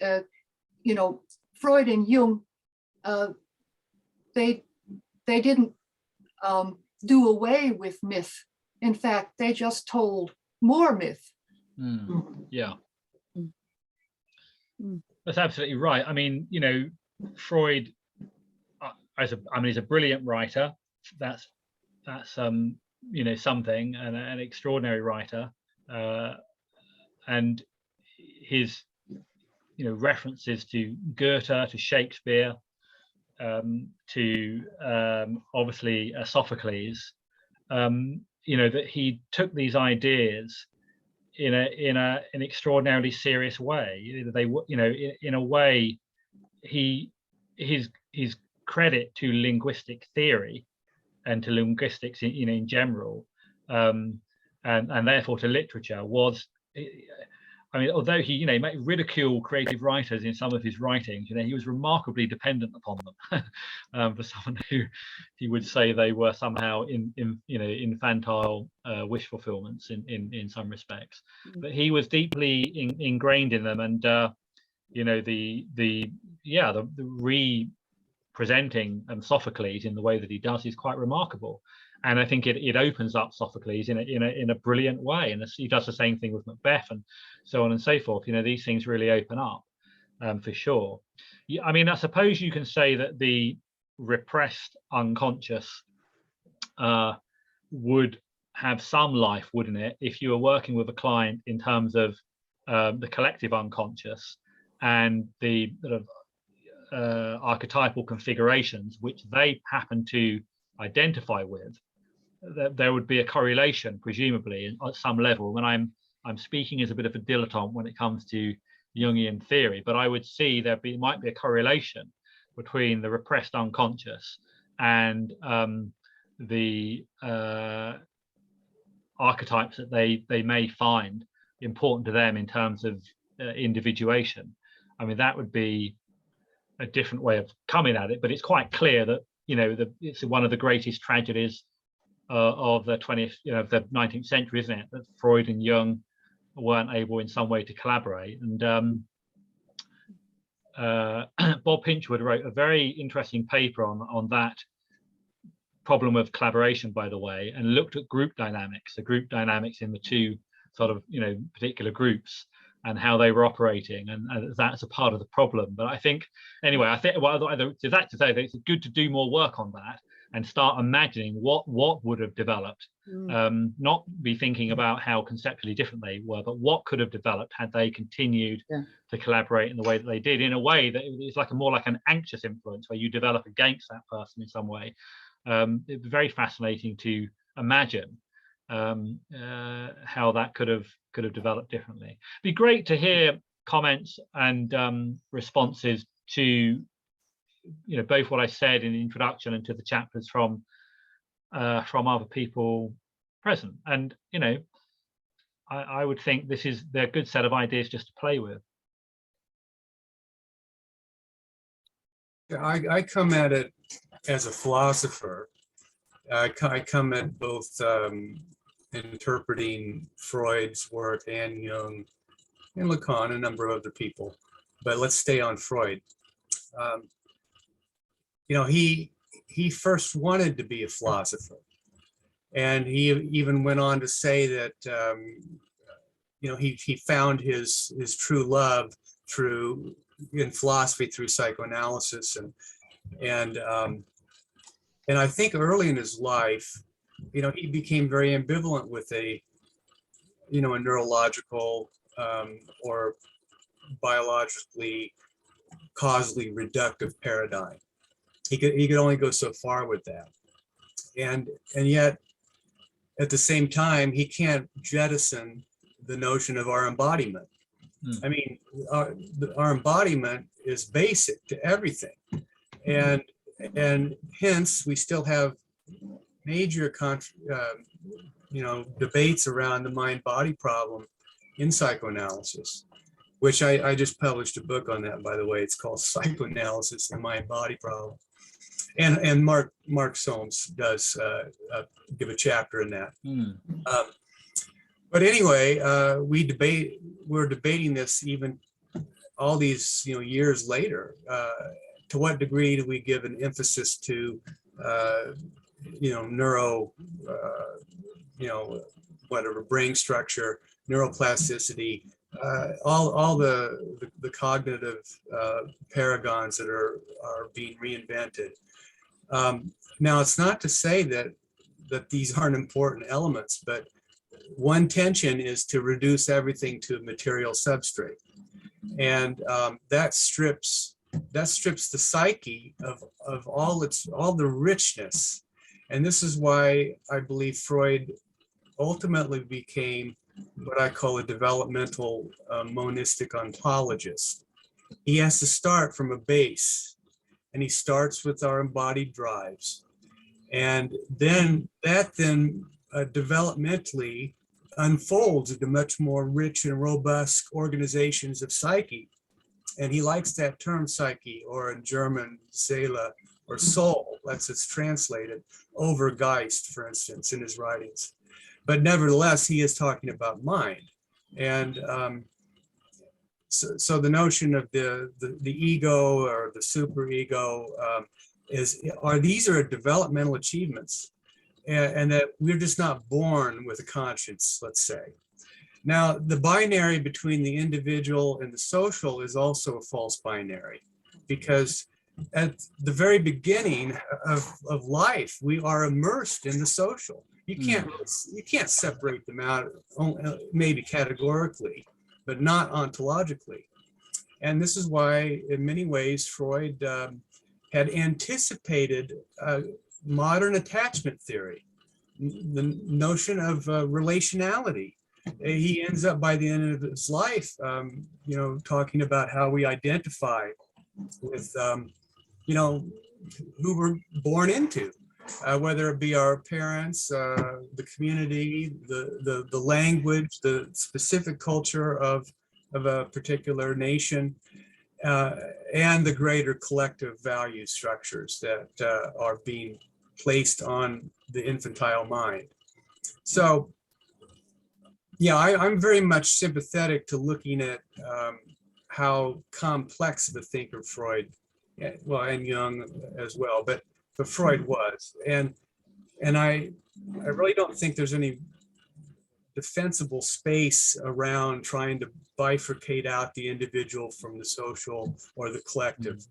Freud and Jung, they didn't do away with myth. In fact, they just told more myth. Yeah. That's absolutely right. I mean, Freud, he's a brilliant writer. That's something, and an extraordinary writer. And his, references to Goethe, to Shakespeare, to obviously Sophocles, that he took these ideas in an extraordinarily serious way. They, in a way, his credit to linguistic theory and to linguistics in general, and therefore to literature, was, I mean, although he, you know, might ridicule creative writers in some of his writings, you know, he was remarkably dependent upon them. For someone who he would say they were somehow you know, infantile wish fulfillments in some respects. But he was deeply ingrained in them, and you know, the representing Sophocles in the way that he does is quite remarkable. And I think it opens up Sophocles in a brilliant way. And he does the same thing with Macbeth and so on and so forth. You know, these things really open up for sure. I mean, I suppose you can say that the repressed unconscious would have some life, wouldn't it, if you were working with a client in terms of the collective unconscious and the sort of archetypal configurations which they happen to identify with. There would be a correlation, presumably, at some level. When I'm speaking as a bit of a dilettante when it comes to Jungian theory, but I would see might be a correlation between the repressed unconscious and the archetypes that they may find important to them in terms of individuation. I mean, that would be a different way of coming at it, but it's quite clear that, you know, it's one of the greatest tragedies of the 20th, you know, of the 19th century, isn't it? That Freud and Jung weren't able in some way to collaborate. And Bob Pinchwood wrote a very interesting paper on that problem of collaboration, by the way, and looked at group dynamics, the group dynamics in the two sort of, you know, particular groups and how they were operating, and that's a part of the problem. But I think, anyway, I think, well, to that to say that it's good to do more work on that and start imagining what would have developed, not be thinking about how conceptually different they were, but what could have developed had they continued to collaborate in the way that they did, in a way that it's like more like an anxious influence where you develop against that person in some way. It's very fascinating to imagine how that could have developed differently. It'd be great to hear comments and responses to, you know, both what I said in the introduction and to the chapters from other people present. And, you know, I would think they're a good set of ideas just to play with. I come at it as a philosopher. I come at both interpreting Freud's work and Jung and Lacan, a number of other people, but let's stay on Freud. You know, he first wanted to be a philosopher, and he even went on to say that you know, he found his true love in philosophy through psychoanalysis, and I think early in his life, you know, he became very ambivalent with a neurological or biologically causally reductive paradigm. He could only go so far with that, and yet at the same time he can't jettison the notion of our embodiment. I mean, our embodiment is basic to everything, and hence we still have major debates around the mind-body problem in psychoanalysis, which I just published a book on that, by the way. It's called Psychoanalysis and the Mind-Body Problem, and Mark Solms does give a chapter in that. But anyway, we're debating this even all these years later. To what degree do we give an emphasis to whatever brain structure, neuroplasticity, all the cognitive paragons that are being reinvented. Now, it's not to say that these aren't important elements, but one tension is to reduce everything to a material substrate, and that strips the psyche of all the richness. And this is why I believe Freud ultimately became what I call a developmental monistic ontologist. He has to start from a base, and he starts with our embodied drives, and then developmentally unfolds into much more rich and robust organizations of psyche. And he likes that term psyche, or in German, Seele, or soul, that's it's translated, over Geist, for instance, in his writings. But nevertheless, he is talking about mind. And so the notion of the ego or the superego these are developmental achievements, and that we're just not born with a conscience, let's say. Now, the binary between the individual and the social is also a false binary, because at the very beginning of life, we are immersed in the social. You can't separate them out, maybe categorically, but not ontologically. And this is why, in many ways, Freud had anticipated modern attachment theory, the notion of relationality. He ends up, by the end of his life, talking about how we identify with, who we're born into, whether it be our parents, the community, the language, the specific culture of a particular nation, and the greater collective value structures that are being placed on the infantile mind. So, yeah, I'm very much sympathetic to looking at how complex of a thinker Freud, well, and Jung as well, but Freud was. And I really don't think there's any defensible space around trying to bifurcate out the individual from the social or the collective.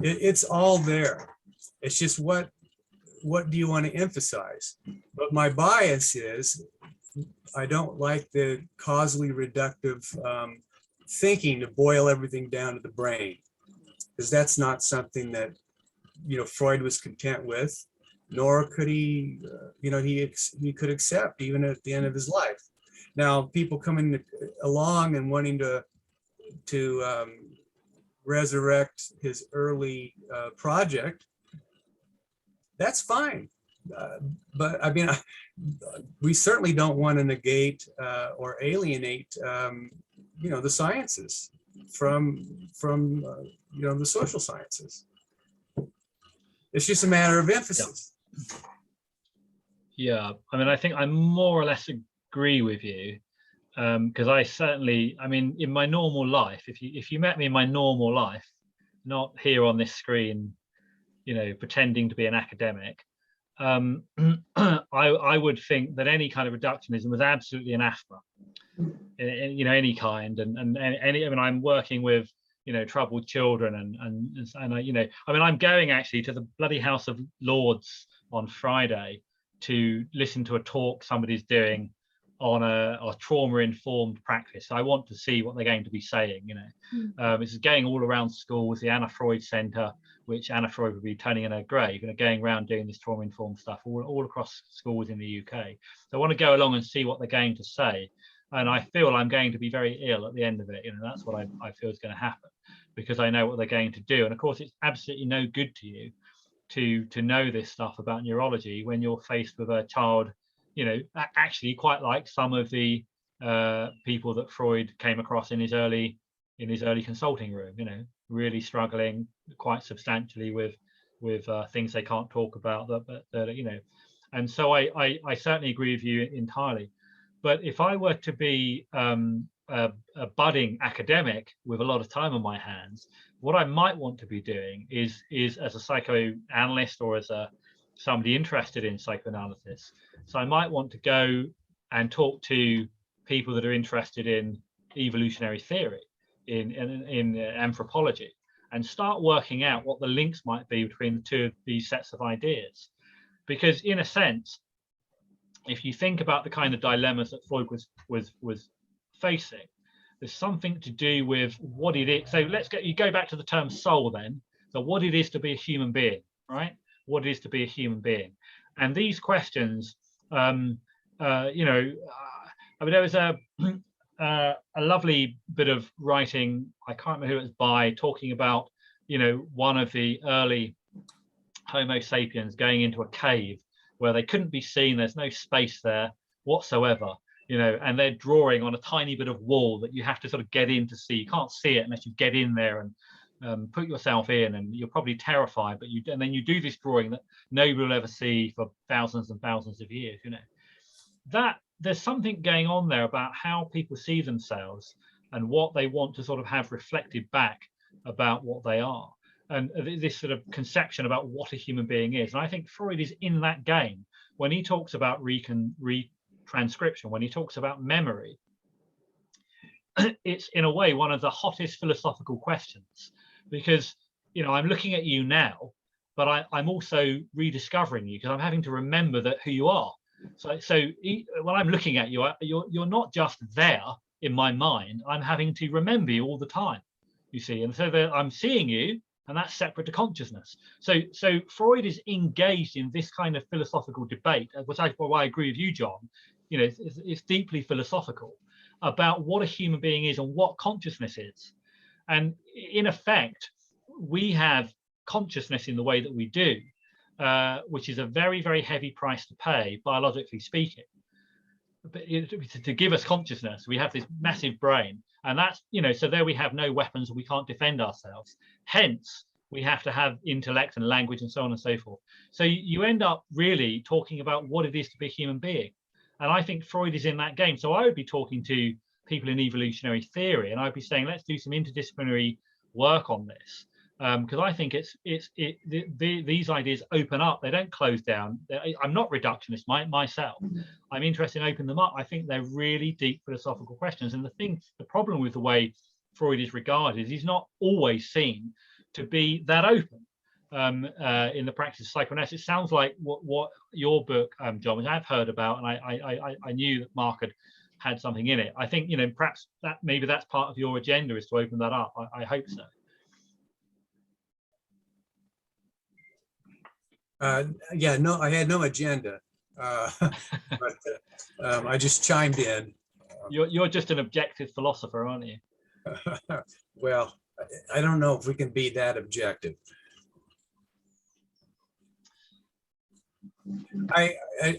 It's all there. It's just what do you want to emphasize? But my bias is I don't like the causally reductive thinking to boil everything down to the brain, because that's not something that Freud was content with, nor could he he could accept even at the end of his life. Now, people coming along and wanting to resurrect his early project, that's fine. But I mean, we certainly don't want to negate or alienate, the sciences from the social sciences. It's just a matter of emphasis. Yeah, I mean, I think I more or less agree with you, because I mean, in my normal life, if you met me in my normal life, not here on this screen, pretending to be an academic, I would think that any kind of reductionism was absolutely anathema, in any kind, and any. I mean, I'm working with troubled children, and I'm going actually to the bloody House of Lords on Friday to listen to a talk somebody's doing on a trauma-informed practice. I want to see what they're going to be saying. This is going all around schools, the Anna Freud Center, which Anna Freud would be turning in her grave, going around doing this trauma-informed stuff all across schools in the UK. So I want to go along and see what they're going to say. And I feel I'm going to be very ill at the end of it. That's what I feel is going to happen, because I know what they're going to do. And of course, it's absolutely no good to you to know this stuff about neurology when you're faced with a child, actually quite like some of the people that Freud came across in his early consulting room, really struggling quite substantially with things they can't talk about, and so I certainly agree with you entirely. But if I were to be a budding academic with a lot of time on my hands, what I might want to be doing is as a psychoanalyst or as somebody interested in psychoanalysis. So I might want to go and talk to people that are interested in evolutionary theory, in anthropology, and start working out what the links might be between the two of these sets of ideas. Because in a sense, if you think about the kind of dilemmas that Freud was facing, there's something to do with what it is. So you go back to the term soul then. So what it is to be a human being, right? What it is to be a human being. And these questions, I mean, there was a lovely bit of writing, I can't remember who it was by, talking about, one of the early Homo sapiens going into a cave where they couldn't be seen. There's no space there whatsoever. you know, and they're drawing on a tiny bit of wall that you have to sort of get in to see. You can't see it unless you get in there and put yourself in, and you're probably terrified, but and then you do this drawing that nobody will ever see for thousands and thousands of years, you know. That there's something going on there about how people see themselves and what they want to sort of have reflected back about what they are, and this sort of conception about what a human being is. And I think Freud is in that game when he talks about retranscription, when he talks about memory. It's in a way one of the hottest philosophical questions, because, you know, I'm looking at you now, but I'm also rediscovering you, because I'm having to remember that who you are. So when I'm looking at you, you're not just there in my mind. I'm having to remember you all the time, you see. And so I'm seeing you, and that's separate to consciousness. So Freud is engaged in this kind of philosophical debate, why I agree with you, John. You know, it's deeply philosophical about what a human being is and what consciousness is. And in effect, we have consciousness in the way that we do, which is a very, very heavy price to pay, biologically speaking. But to give us consciousness, we have this massive brain, and that's, you know, so there we have no weapons and we can't defend ourselves. Hence, we have to have intellect and language and so on and so forth. So you end up really talking about what it is to be a human being. And I think Freud is in that game. So I would be talking to people in evolutionary theory, and I'd be saying, let's do some interdisciplinary work on this. Because I think these ideas open up, they don't close down. I'm not reductionist myself. I'm interested in opening them up. I think they're really deep philosophical questions. And the problem with the way Freud is regarded is he's not always seen to be that open in the practice of psychoanalysis. It sounds like what your book, John, which I've heard about, and I knew that Mark had something in it. I think, you know, perhaps maybe that's part of your agenda, is to open that up. I hope so. Yeah, no, I had no agenda, but I just chimed in. You're just an objective philosopher, aren't you? Well, I don't know if we can be that objective.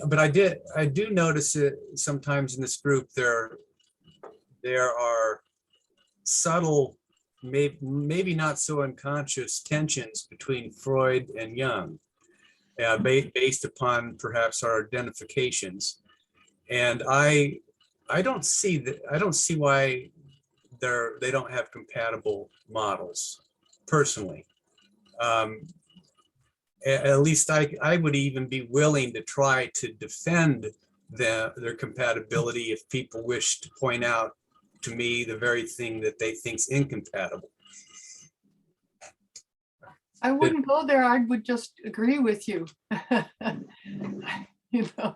But I do notice it sometimes in this group. There are subtle, maybe not so unconscious tensions between Freud and Jung. Based upon perhaps our identifications, and I don't see why they don't have compatible models. Personally, at least I would even be willing to try to defend their compatibility if people wish to point out to me the very thing that they think's incompatible. I wouldn't go there. I would just agree with you. You know,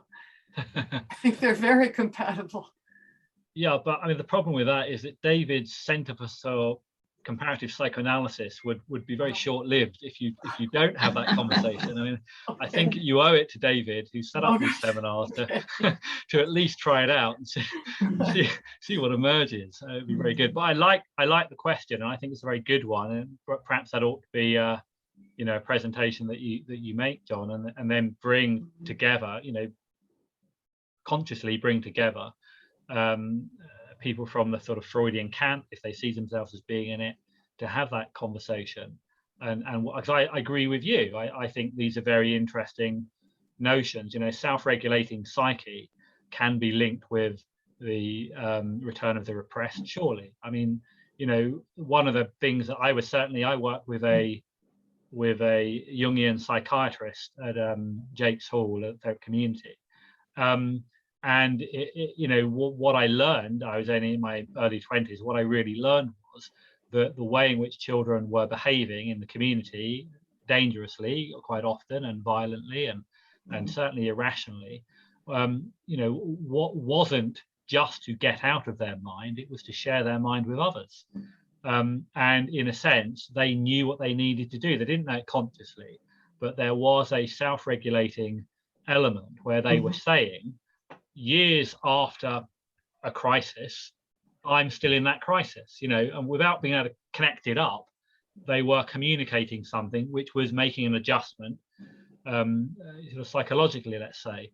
I think they're very compatible. Yeah, but I mean, the problem with that is that David's Center for Comparative Psychoanalysis would be very short-lived if you don't have that conversation. I mean, I think you owe it to David, who set up these seminars, to at least try it out and see what emerges. It'd be very good. But I like the question, and I think it's a very good one. And perhaps that ought to be you know, a presentation that you make, John, and then bring together, you know, consciously bring together people from the sort of Freudian camp, if they see themselves as being in it, to have that conversation. And I agree with you. I think these are very interesting notions. You know, self-regulating psyche can be linked with the return of the repressed, surely. I mean, you know, one of the things that I work with a Jungian psychiatrist at Jake's Hall at their community. And you know, what I learned, I was only in my early 20s, what I really learned was the way in which children were behaving in the community dangerously, quite often, and violently, and certainly irrationally. You know, what wasn't just to get out of their mind, it was to share their mind with others. And in a sense, they knew what they needed to do. They didn't know it consciously, but there was a self-regulating element where they were saying, years after a crisis, I'm still in that crisis, you know, and without being able to connect it up, they were communicating something which was making an adjustment, sort of psychologically, let's say.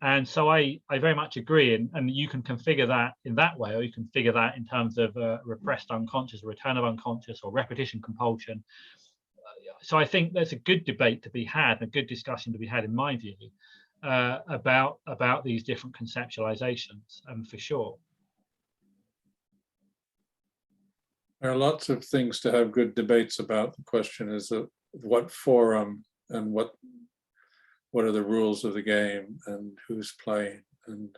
And so I very much agree, and you can configure that in that way, or you can figure that in terms of repressed unconscious, return of unconscious, or repetition compulsion. So I think there's a good debate to be had, a good discussion to be had, in my view, about these different conceptualizations, for sure. There are lots of things to have good debates about. The question is what forum and what are the rules of the game and who's playing, and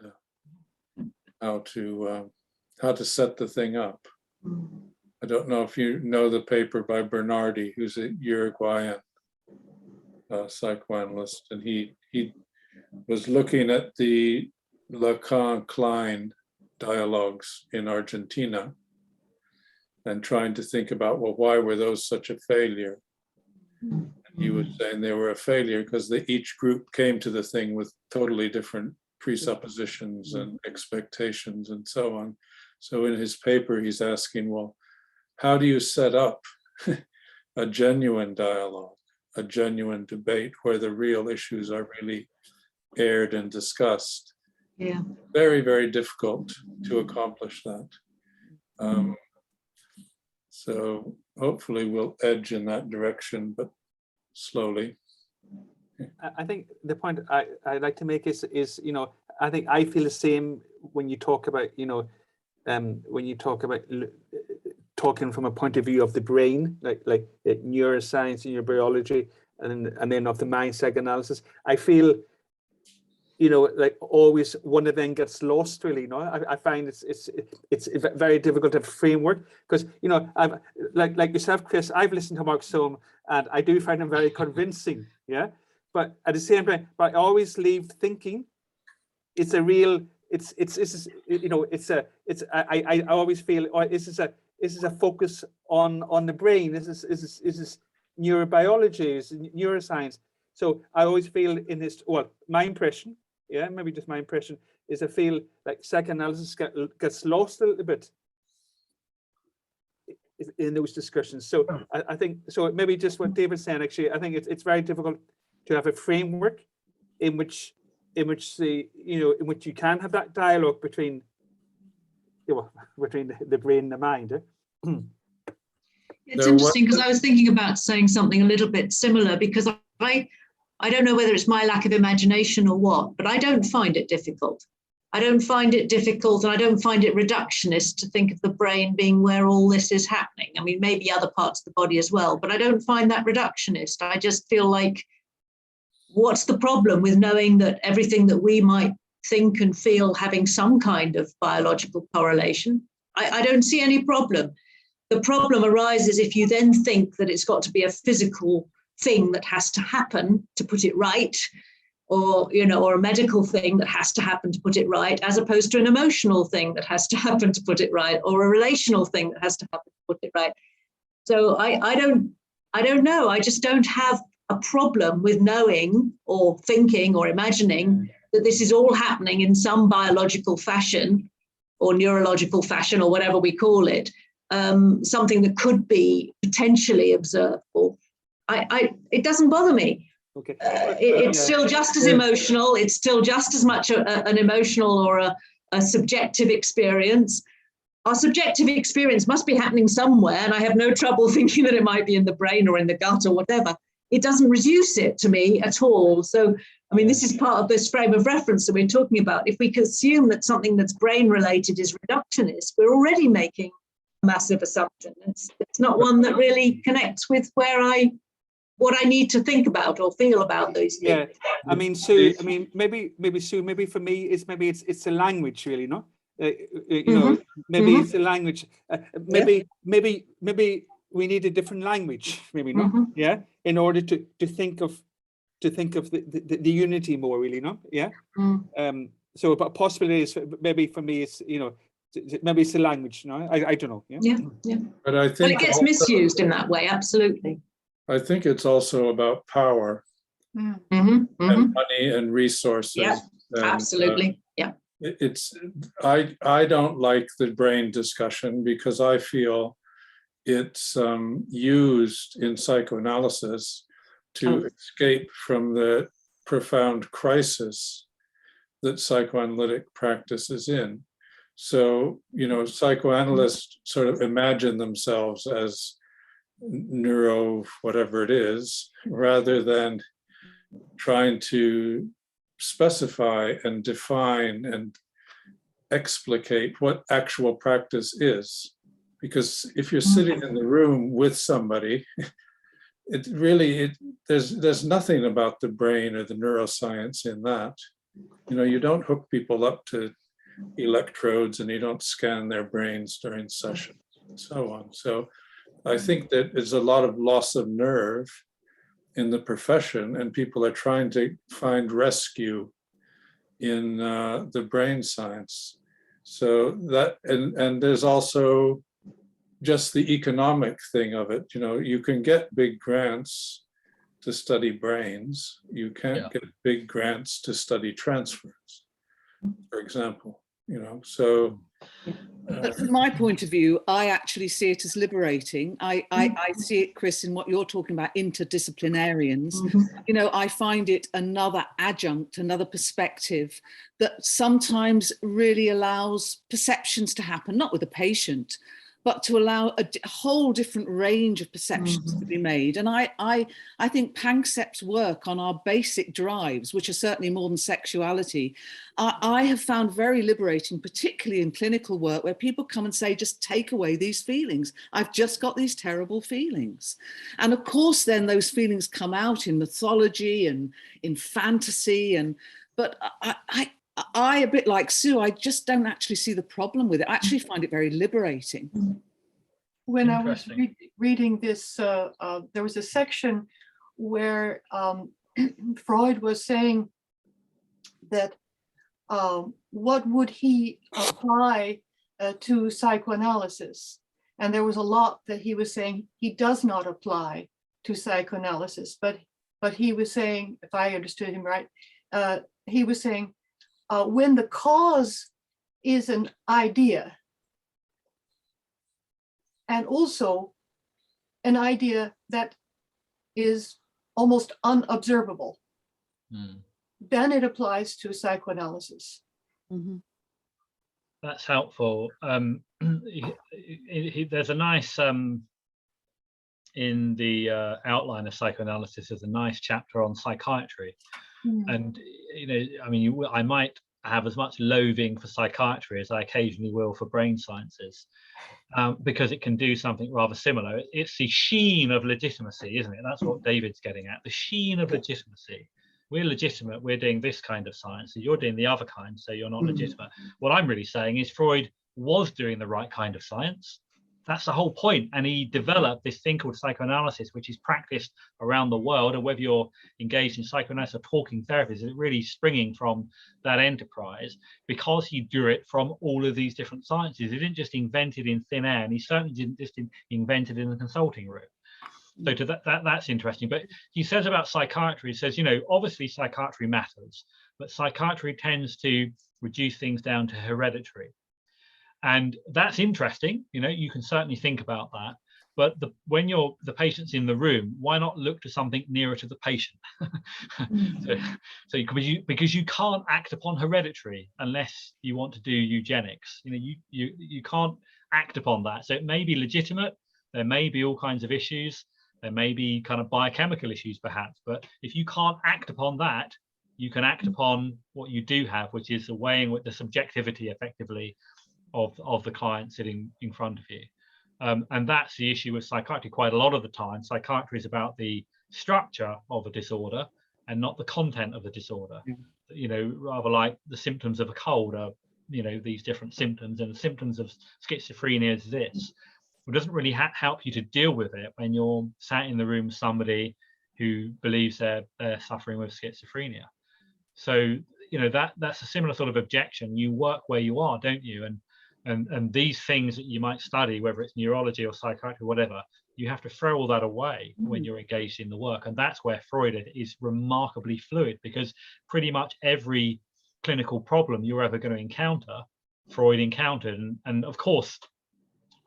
how to set the thing up. I don't know if you know the paper by Bernardi, who's a Uruguayan psychoanalyst, and he was looking at the Lacan-Klein dialogues in Argentina and trying to think about, well, why were those such a failure? He was saying they were a failure because each group came to the thing with totally different presuppositions and expectations and so on. So in his paper, he's asking, well, how do you set up a genuine dialogue, a genuine debate where the real issues are really aired and discussed? Yeah. Very, very difficult to accomplish that. So hopefully we'll edge in that direction, but slowly. I think the point I'd like to make is I think I feel the same when you talk about when you talk about talking from a point of view of the brain, like neuroscience and neurobiology, and then of the mind psychoanalysis. I feel like always one of them gets lost, really. I find it's very difficult to have a framework, because I've like yourself, Chris, I've listened to Mark Sohm and I do find him very convincing, yeah. But at the same time, I always leave thinking it's a real, I always feel, this is a focus on the brain. This is neurobiology, is neuroscience. So I always feel in this, well, my impression, yeah, maybe just my impression, is I feel like psychoanalysis gets lost a little bit in those discussions. So I think, so maybe just what David's saying, actually, I think it's very difficult to have a framework in which you can have that dialogue between the brain and the mind. It's interesting, because I was thinking about saying something a little bit similar, because I don't know whether it's my lack of imagination or what, but I don't find it difficult. I don't find it difficult, and I don't find it reductionist to think of the brain being where all this is happening. I mean, maybe other parts of the body as well, but I don't find that reductionist. I just feel like, what's the problem with knowing that everything that we might think and feel having some kind of biological correlation? I don't see any problem. The problem arises if you then think that it's got to be a physical thing that has to happen to put it right, or a medical thing that has to happen to put it right, as opposed to an emotional thing that has to happen to put it right, or a relational thing that has to happen to put it right. So I don't know. I just don't have a problem with knowing or thinking or imagining that this is all happening in some biological fashion or neurological fashion, or whatever we call it, something that could be potentially observable. It doesn't bother me. Okay. It's still just as emotional. It's still just as much an emotional or a subjective experience. Our subjective experience must be happening somewhere, and I have no trouble thinking that it might be in the brain or in the gut or whatever. It doesn't reduce it to me at all. So, I mean, this is part of this frame of reference that we're talking about. If we could assume that something that's brain related is reductionist, we're already making a massive assumption. It's not one that really connects with what I need to think about or feel about those things. Yeah, I mean, Sue. I mean, maybe Sue. Maybe for me, it's a language, really, no? Maybe it's a language. Maybe we need a different language, maybe, no? Yeah, in order to think of the unity more, really, no? Yeah. So, but possibly is maybe for me, it's maybe it's a language, no? I don't know. Yeah. Yeah. But I think it gets misused in that way. Absolutely. I think it's also about power and money and resources. Yeah, and, absolutely. Yeah. I don't like the brain discussion, because I feel it's used in psychoanalysis to escape from the profound crisis that psychoanalytic practice is in. So, you know, psychoanalysts sort of imagine themselves as neuro whatever it is, rather than trying to specify and define and explicate what actual practice is. Because if you're sitting in the room with somebody, there's nothing about the brain or the neuroscience in that. You know, you don't hook people up to electrodes and you don't scan their brains during sessions and so on. So I think that there's a lot of loss of nerve in the profession, and people are trying to find rescue in the brain science. So that, and there's also just the economic thing of it. You know, you can get big grants to study brains. You can't get big grants to study transference, for example, you know, so. But from my point of view, I actually see it as liberating. I see it, Chris, in what you're talking about, interdisciplinarians. You know, I find it another adjunct, another perspective that sometimes really allows perceptions to happen, not with the patient, but to allow a whole different range of perceptions to be made. And I think Panksepp's work on our basic drives, which are certainly more than sexuality, I have found very liberating, particularly in clinical work, where people come and say, just take away these feelings. I've just got these terrible feelings. And of course, then those feelings come out in mythology and in fantasy. But I, a bit like Sue, I just don't actually see the problem with it. I actually find it very liberating. When I was reading this, there was a section where Freud was saying that what would he apply to psychoanalysis? And there was a lot that he was saying he does not apply to psychoanalysis, but he was saying, if I understood him right, he was saying, when the cause is an idea, and also an idea that is almost unobservable, then it applies to psychoanalysis. That's helpful. There's a nice, in the outline of psychoanalysis, there's a nice chapter on psychiatry. And, you know, I mean, I might have as much loathing for psychiatry as I occasionally will for brain sciences, because it can do something rather similar. It's the sheen of legitimacy, isn't it? That's what David's getting at, the sheen of legitimacy. We're legitimate, we're doing this kind of science, and you're doing the other kind, so you're not legitimate. What I'm really saying is Freud was doing the right kind of science. That's the whole point. And he developed this thing called psychoanalysis, which is practiced around the world. And whether you're engaged in psychoanalysis or talking therapies, it's really springing from that enterprise, because he drew it from all of these different sciences. He didn't just invent it in thin air, and he certainly didn't just invent it in the consulting room. So to that's interesting. But he says about psychiatry, he says, you know, obviously psychiatry matters, but psychiatry tends to reduce things down to hereditary. And that's interesting, you know, you can certainly think about that. But when the patient's in the room, why not look to something nearer to the patient? Because you can't act upon hereditary unless you want to do eugenics. You know, you can't act upon that. So it may be legitimate. There may be all kinds of issues. There may be kind of biochemical issues, perhaps. But if you can't act upon that, you can act upon what you do have, which is the weighing with the subjectivity, effectively, of the client sitting in front of you. And that's the issue with psychiatry. Quite a lot of the time, psychiatry is about the structure of a disorder and not the content of the disorder. You know, rather like the symptoms of a cold are, you know, these different symptoms, and the symptoms of schizophrenia is this. It doesn't really help you to deal with it when you're sat in the room with somebody who believes they're suffering with schizophrenia. So, you know, that's a similar sort of objection. You work where you are, don't you? And these things that you might study, whether it's neurology or psychiatry, whatever, you have to throw all that away when you're engaged in the work. And that's where Freud is remarkably fluid, because pretty much every clinical problem you're ever going to encounter, Freud encountered. And of course,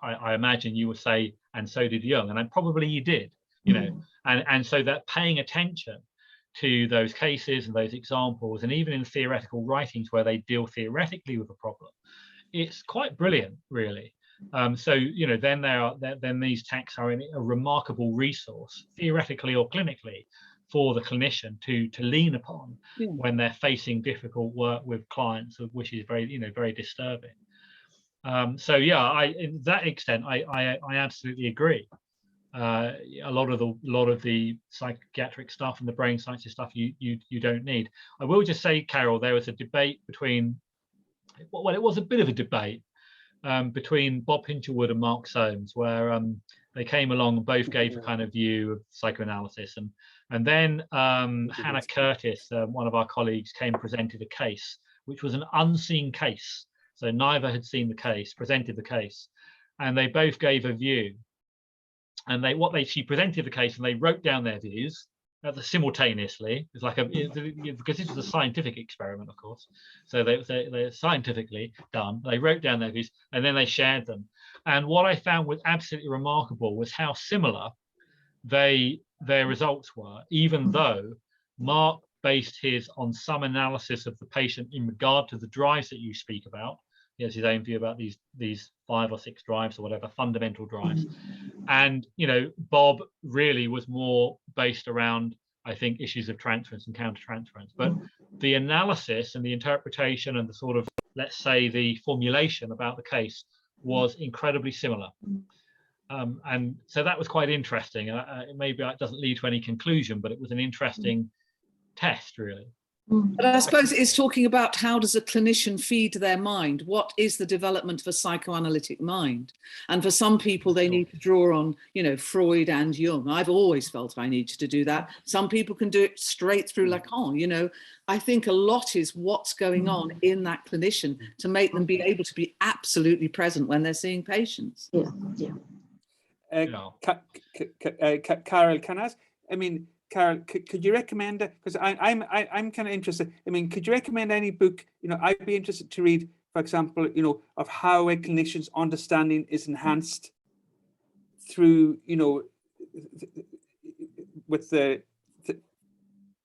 I imagine you would say, and so did Jung, and probably you did, you know, and so that paying attention to those cases and those examples, and even in theoretical writings where they deal theoretically with a problem, it's quite brilliant, really. So, you know, then these texts are a remarkable resource, theoretically or clinically, for the clinician to lean upon when they're facing difficult work with clients, which is very, you know, very disturbing. So yeah, in that extent, I absolutely agree. A lot of the psychiatric stuff and the brain sciences stuff you don't need. I will just say, Carol, there was a debate between, well, it was a bit of a debate between Bob Hinchelwood and Mark Soames, where they came along and both gave a kind of view of psychoanalysis, and then Hannah Curtis, one of our colleagues, came and presented a case, which was an unseen case. So neither had seen the case, presented the case, and they both gave a view. And she presented the case, and they wrote down their views simultaneously. It's like because this was a scientific experiment, of course. So they're scientifically done. They wrote down their views, and then they shared them. And what I found was absolutely remarkable was how similar their results were, even though Mark based his on some analysis of the patient in regard to the drives that you speak about. He has his own view about these 5 or 6 drives or whatever, fundamental drives. And, you know, Bob really was more based around, I think, issues of transference and countertransference. But the analysis and the interpretation and the sort of, let's say, the formulation about the case was incredibly similar. And so that was quite interesting. Maybe it doesn't lead to any conclusion, but it was an interesting test, really. But I suppose it's talking about how does a clinician feed their mind? What is the development of a psychoanalytic mind? And for some people, they need to draw on, you know, Freud and Jung. I've always felt I needed to do that. Some people can do it straight through Lacan. You know, I think a lot is what's going on in that clinician to make them be able to be absolutely present when they're seeing patients. Carol, can I ask? I mean, Carol, could you recommend, because I'm kind of interested, I mean, could you recommend any book, you know, I'd be interested to read, for example, you know, of how a clinician's understanding is enhanced through, you know, with the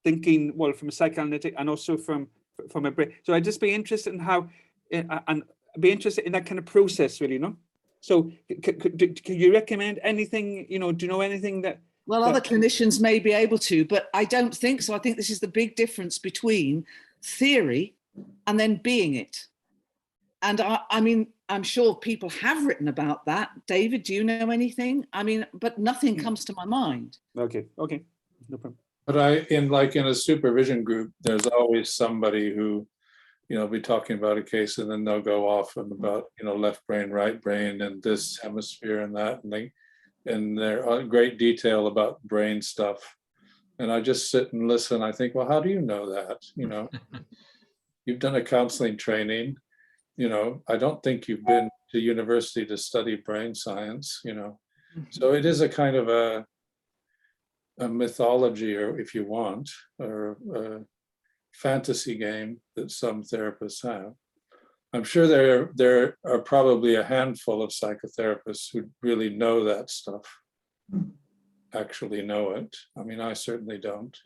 thinking, well, from a psychoanalytic and also from a brain. So I'd just be interested in how, and be interested in that kind of process, really, you know? So could you recommend anything, you know, do you know anything that, well, other clinicians may be able to, but I don't think so. I think this is the big difference between theory and then being it. And I mean, I'm sure people have written about that. David, do you know anything? I mean, but nothing comes to my mind. Okay, no problem. But in a supervision group, there's always somebody who, you know, be talking about a case, and then they'll go off and about, you know, left brain, right brain, and this hemisphere and that, and they're in great detail about brain stuff. And I just sit and listen. I think, well, how do you know that? You know, you've done a counseling training. You know, I don't think you've been to university to study brain science, you know. So it is a kind of a mythology, or if you want, or a fantasy game that some therapists have. I'm sure there are probably a handful of psychotherapists who really know that stuff, actually know it. I mean, I certainly don't.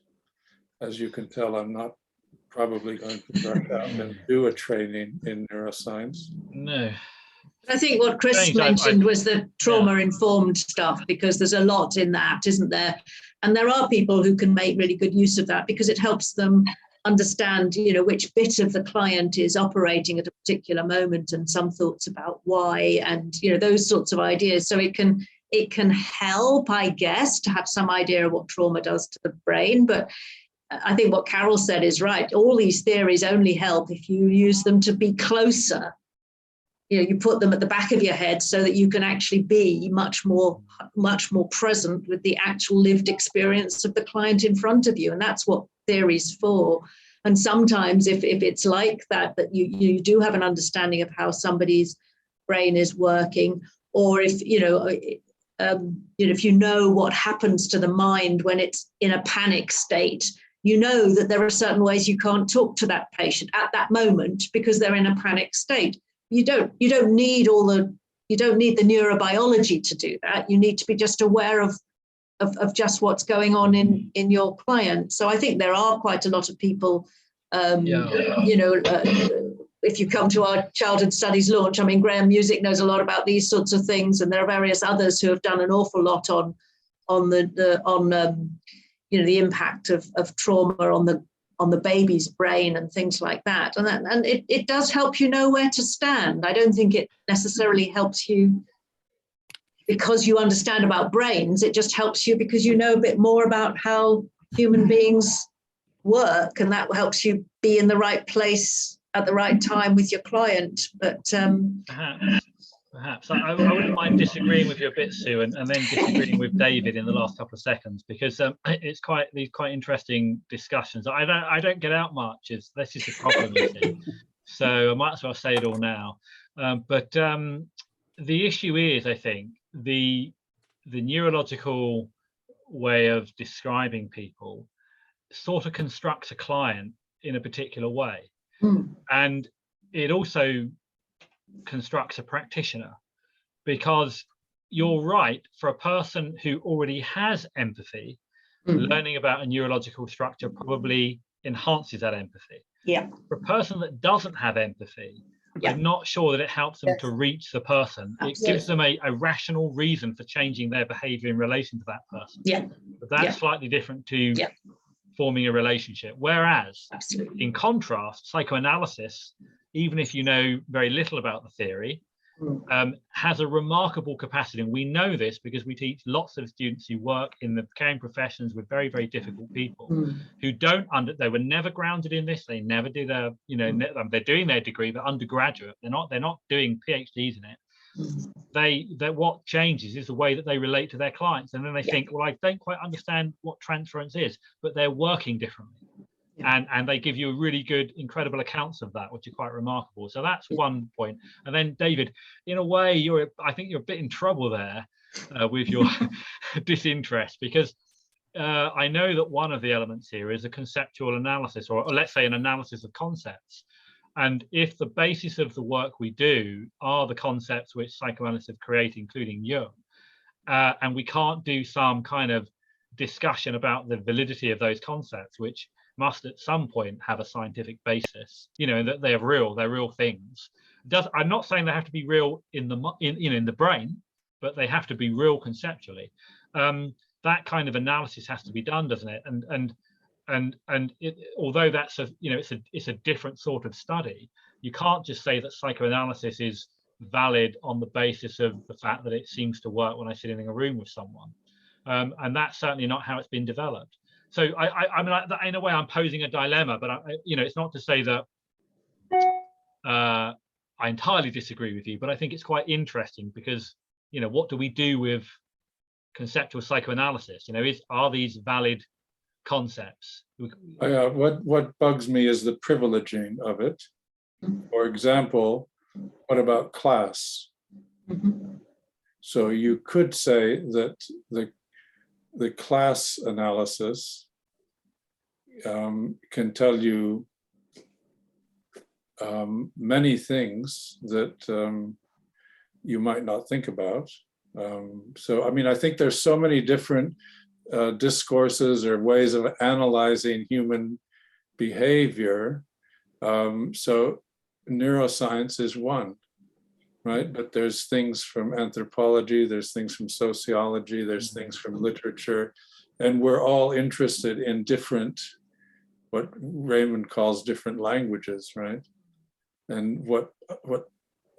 As you can tell, I'm not probably going to start out and do a training in neuroscience. No. I think what Chris mentioned was the trauma-informed stuff, because there's a lot in that, isn't there? And there are people who can make really good use of that because it helps them understand, you know, which bit of the client is operating at a particular moment, and some thoughts about why, and, you know, those sorts of ideas. So it can help, I guess, to have some idea of what trauma does to the brain. But I think what Carol said is right. All these theories only help if you use them to be closer. You know, you put them at the back of your head so that you can actually be much more present with the actual lived experience of the client in front of you. And that's what theory's for. And sometimes if it's like that you do have an understanding of how somebody's brain is working, or if, if you know what happens to the mind when it's in a panic state, you know that there are certain ways you can't talk to that patient at that moment because they're in a panic state. You don't need the neurobiology to do that. You need to be just aware of of just what's going on in your client. So I think there are quite a lot of people, you know, if you come to our childhood studies launch, I mean, Graham Music knows a lot about these sorts of things, and there are various others who have done an awful lot on you know, the impact of trauma on the baby's brain and things like that. And it does help you know where to stand. I don't think it necessarily helps you because you understand about brains. It just helps you because you know a bit more about how human beings work, and that helps you be in the right place at the right time with your client. But perhaps I wouldn't mind disagreeing with you a bit, Sue, and then disagreeing with David in the last couple of seconds, because it's these quite interesting discussions. I don't get out much. This is the problem, you see. So I might as well say it all now. But the issue is, I think, the neurological way of describing people sort of constructs a client in a particular way. And it also constructs a practitioner, because you're right, for a person who already has empathy, learning about a neurological structure probably enhances that empathy. Yeah. For a person that doesn't have empathy, I'm not sure that it helps them to reach the person. It gives them a rational reason for changing their behavior in relation to that person. Yeah. But that's slightly different to forming a relationship. Whereas, in contrast, psychoanalysis, even if you know very little about the theory, has a remarkable capacity. And we know this because we teach lots of students who work in the caring professions with very, very difficult people who they were never grounded in this. They never did they're doing their degree, but undergraduate. They're not doing PhDs in it. What changes is the way that they relate to their clients. And then they think, well, I don't quite understand what transference is, but they're working differently. And they give you really good, incredible accounts of that, which are quite remarkable. So that's one point. And then, David, in a way, I think you're a bit in trouble there with your disinterest, because I know that one of the elements here is a conceptual analysis, or let's say an analysis of concepts. And if the basis of the work we do are the concepts which psychoanalysts have created, including Jung, and we can't do some kind of discussion about the validity of those concepts, which must at some point have a scientific basis, that they're real things. I'm not saying they have to be real in the brain, but they have to be real conceptually. That kind of analysis has to be done, doesn't it? And although that's it's a different sort of study, you can't just say that psychoanalysis is valid on the basis of the fact that it seems to work when I sit in a room with someone, and that's certainly not how it's been developed. So I mean, in a way, I'm posing a dilemma, but it's not to say that I entirely disagree with you, but I think it's quite interesting because what do we do with conceptual psychoanalysis? Are these valid concepts? What bugs me is the privileging of it. For example, what about class? So you could say that the class analysis can tell you many things that you might not think about. So, I mean, I think there's so many different discourses or ways of analyzing human behavior. So neuroscience is one, right? But there's things from anthropology, there's things from sociology, there's things from literature, and we're all interested in different, what Raymond calls different languages, right? And what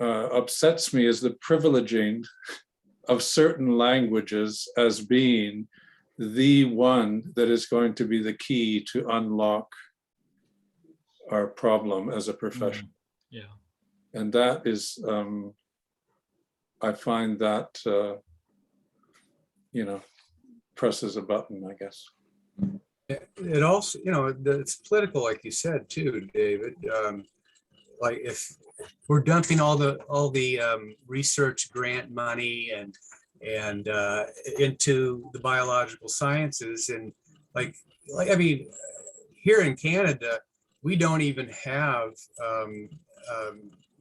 upsets me is the privileging of certain languages as being the one that is going to be the key to unlock our problem as a profession. Yeah. And that is, I find that, presses a button, I guess. It also, it's political, like you said too, David. Like if we're dumping all the research grant money and into the biological sciences, and like I mean, here in Canada, we don't even have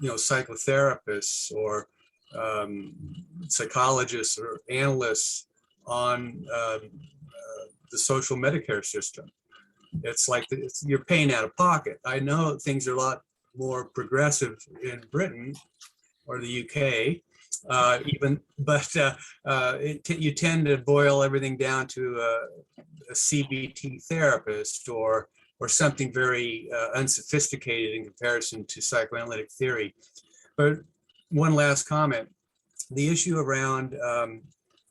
psychotherapists or psychologists or analysts on the social Medicare system. It's like you're paying out of pocket. I know things are a lot more progressive in Britain or the UK, you tend to boil everything down to a CBT therapist or something very unsophisticated in comparison to psychoanalytic theory. But one last comment, the issue around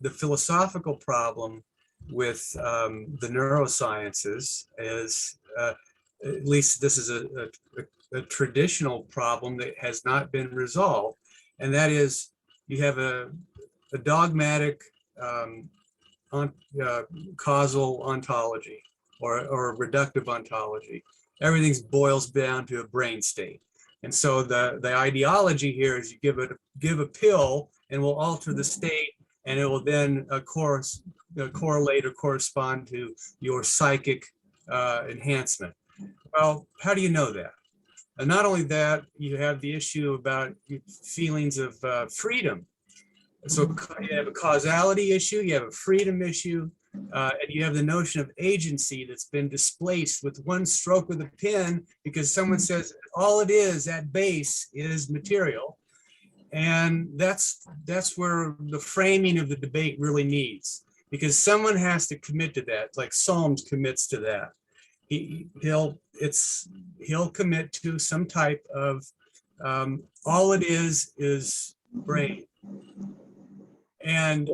the philosophical problem with the neurosciences is, at least this is a traditional problem that has not been resolved. And that is, you have a dogmatic causal ontology or reductive ontology. Everything boils down to a brain state. And so the ideology here is you give a pill and will alter the state, and it will then correlate or correspond to your psychic enhancement. Well, how do you know that? And not only that, you have the issue about feelings of freedom. So you have a causality issue, you have a freedom issue, and you have the notion of agency that's been displaced with one stroke of the pen because someone says all it is at base is material. And that's where the framing of the debate really needs, because someone has to commit to that, like Solms commits to that. He'll commit to some type of all it is brain. And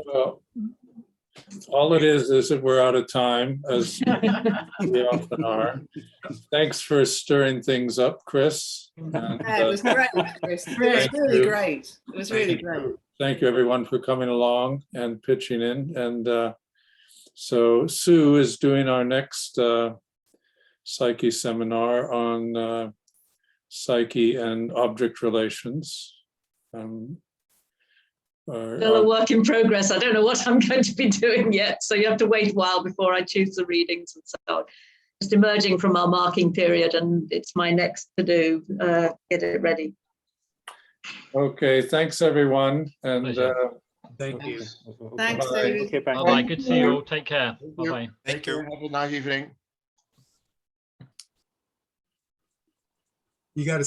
all it is that we're out of time, as we often are. Thanks for stirring things up, Chris. And, it was great, Chris. It was really great. It was really great. Thank you, everyone, for coming along and pitching in. And so Sue is doing our next Psyche seminar on Psyche and object relations. Still a work in progress. I don't know what I'm going to be doing yet, so you have to wait a while before I choose the readings and so on. Just emerging from our marking period, and it's my next to do, get it ready. Okay, thanks everyone, and thank you. Thanks, Bye. David. Bye bye. Good to see you all. Take care. Bye bye. Thank you. Have a nice evening. You got to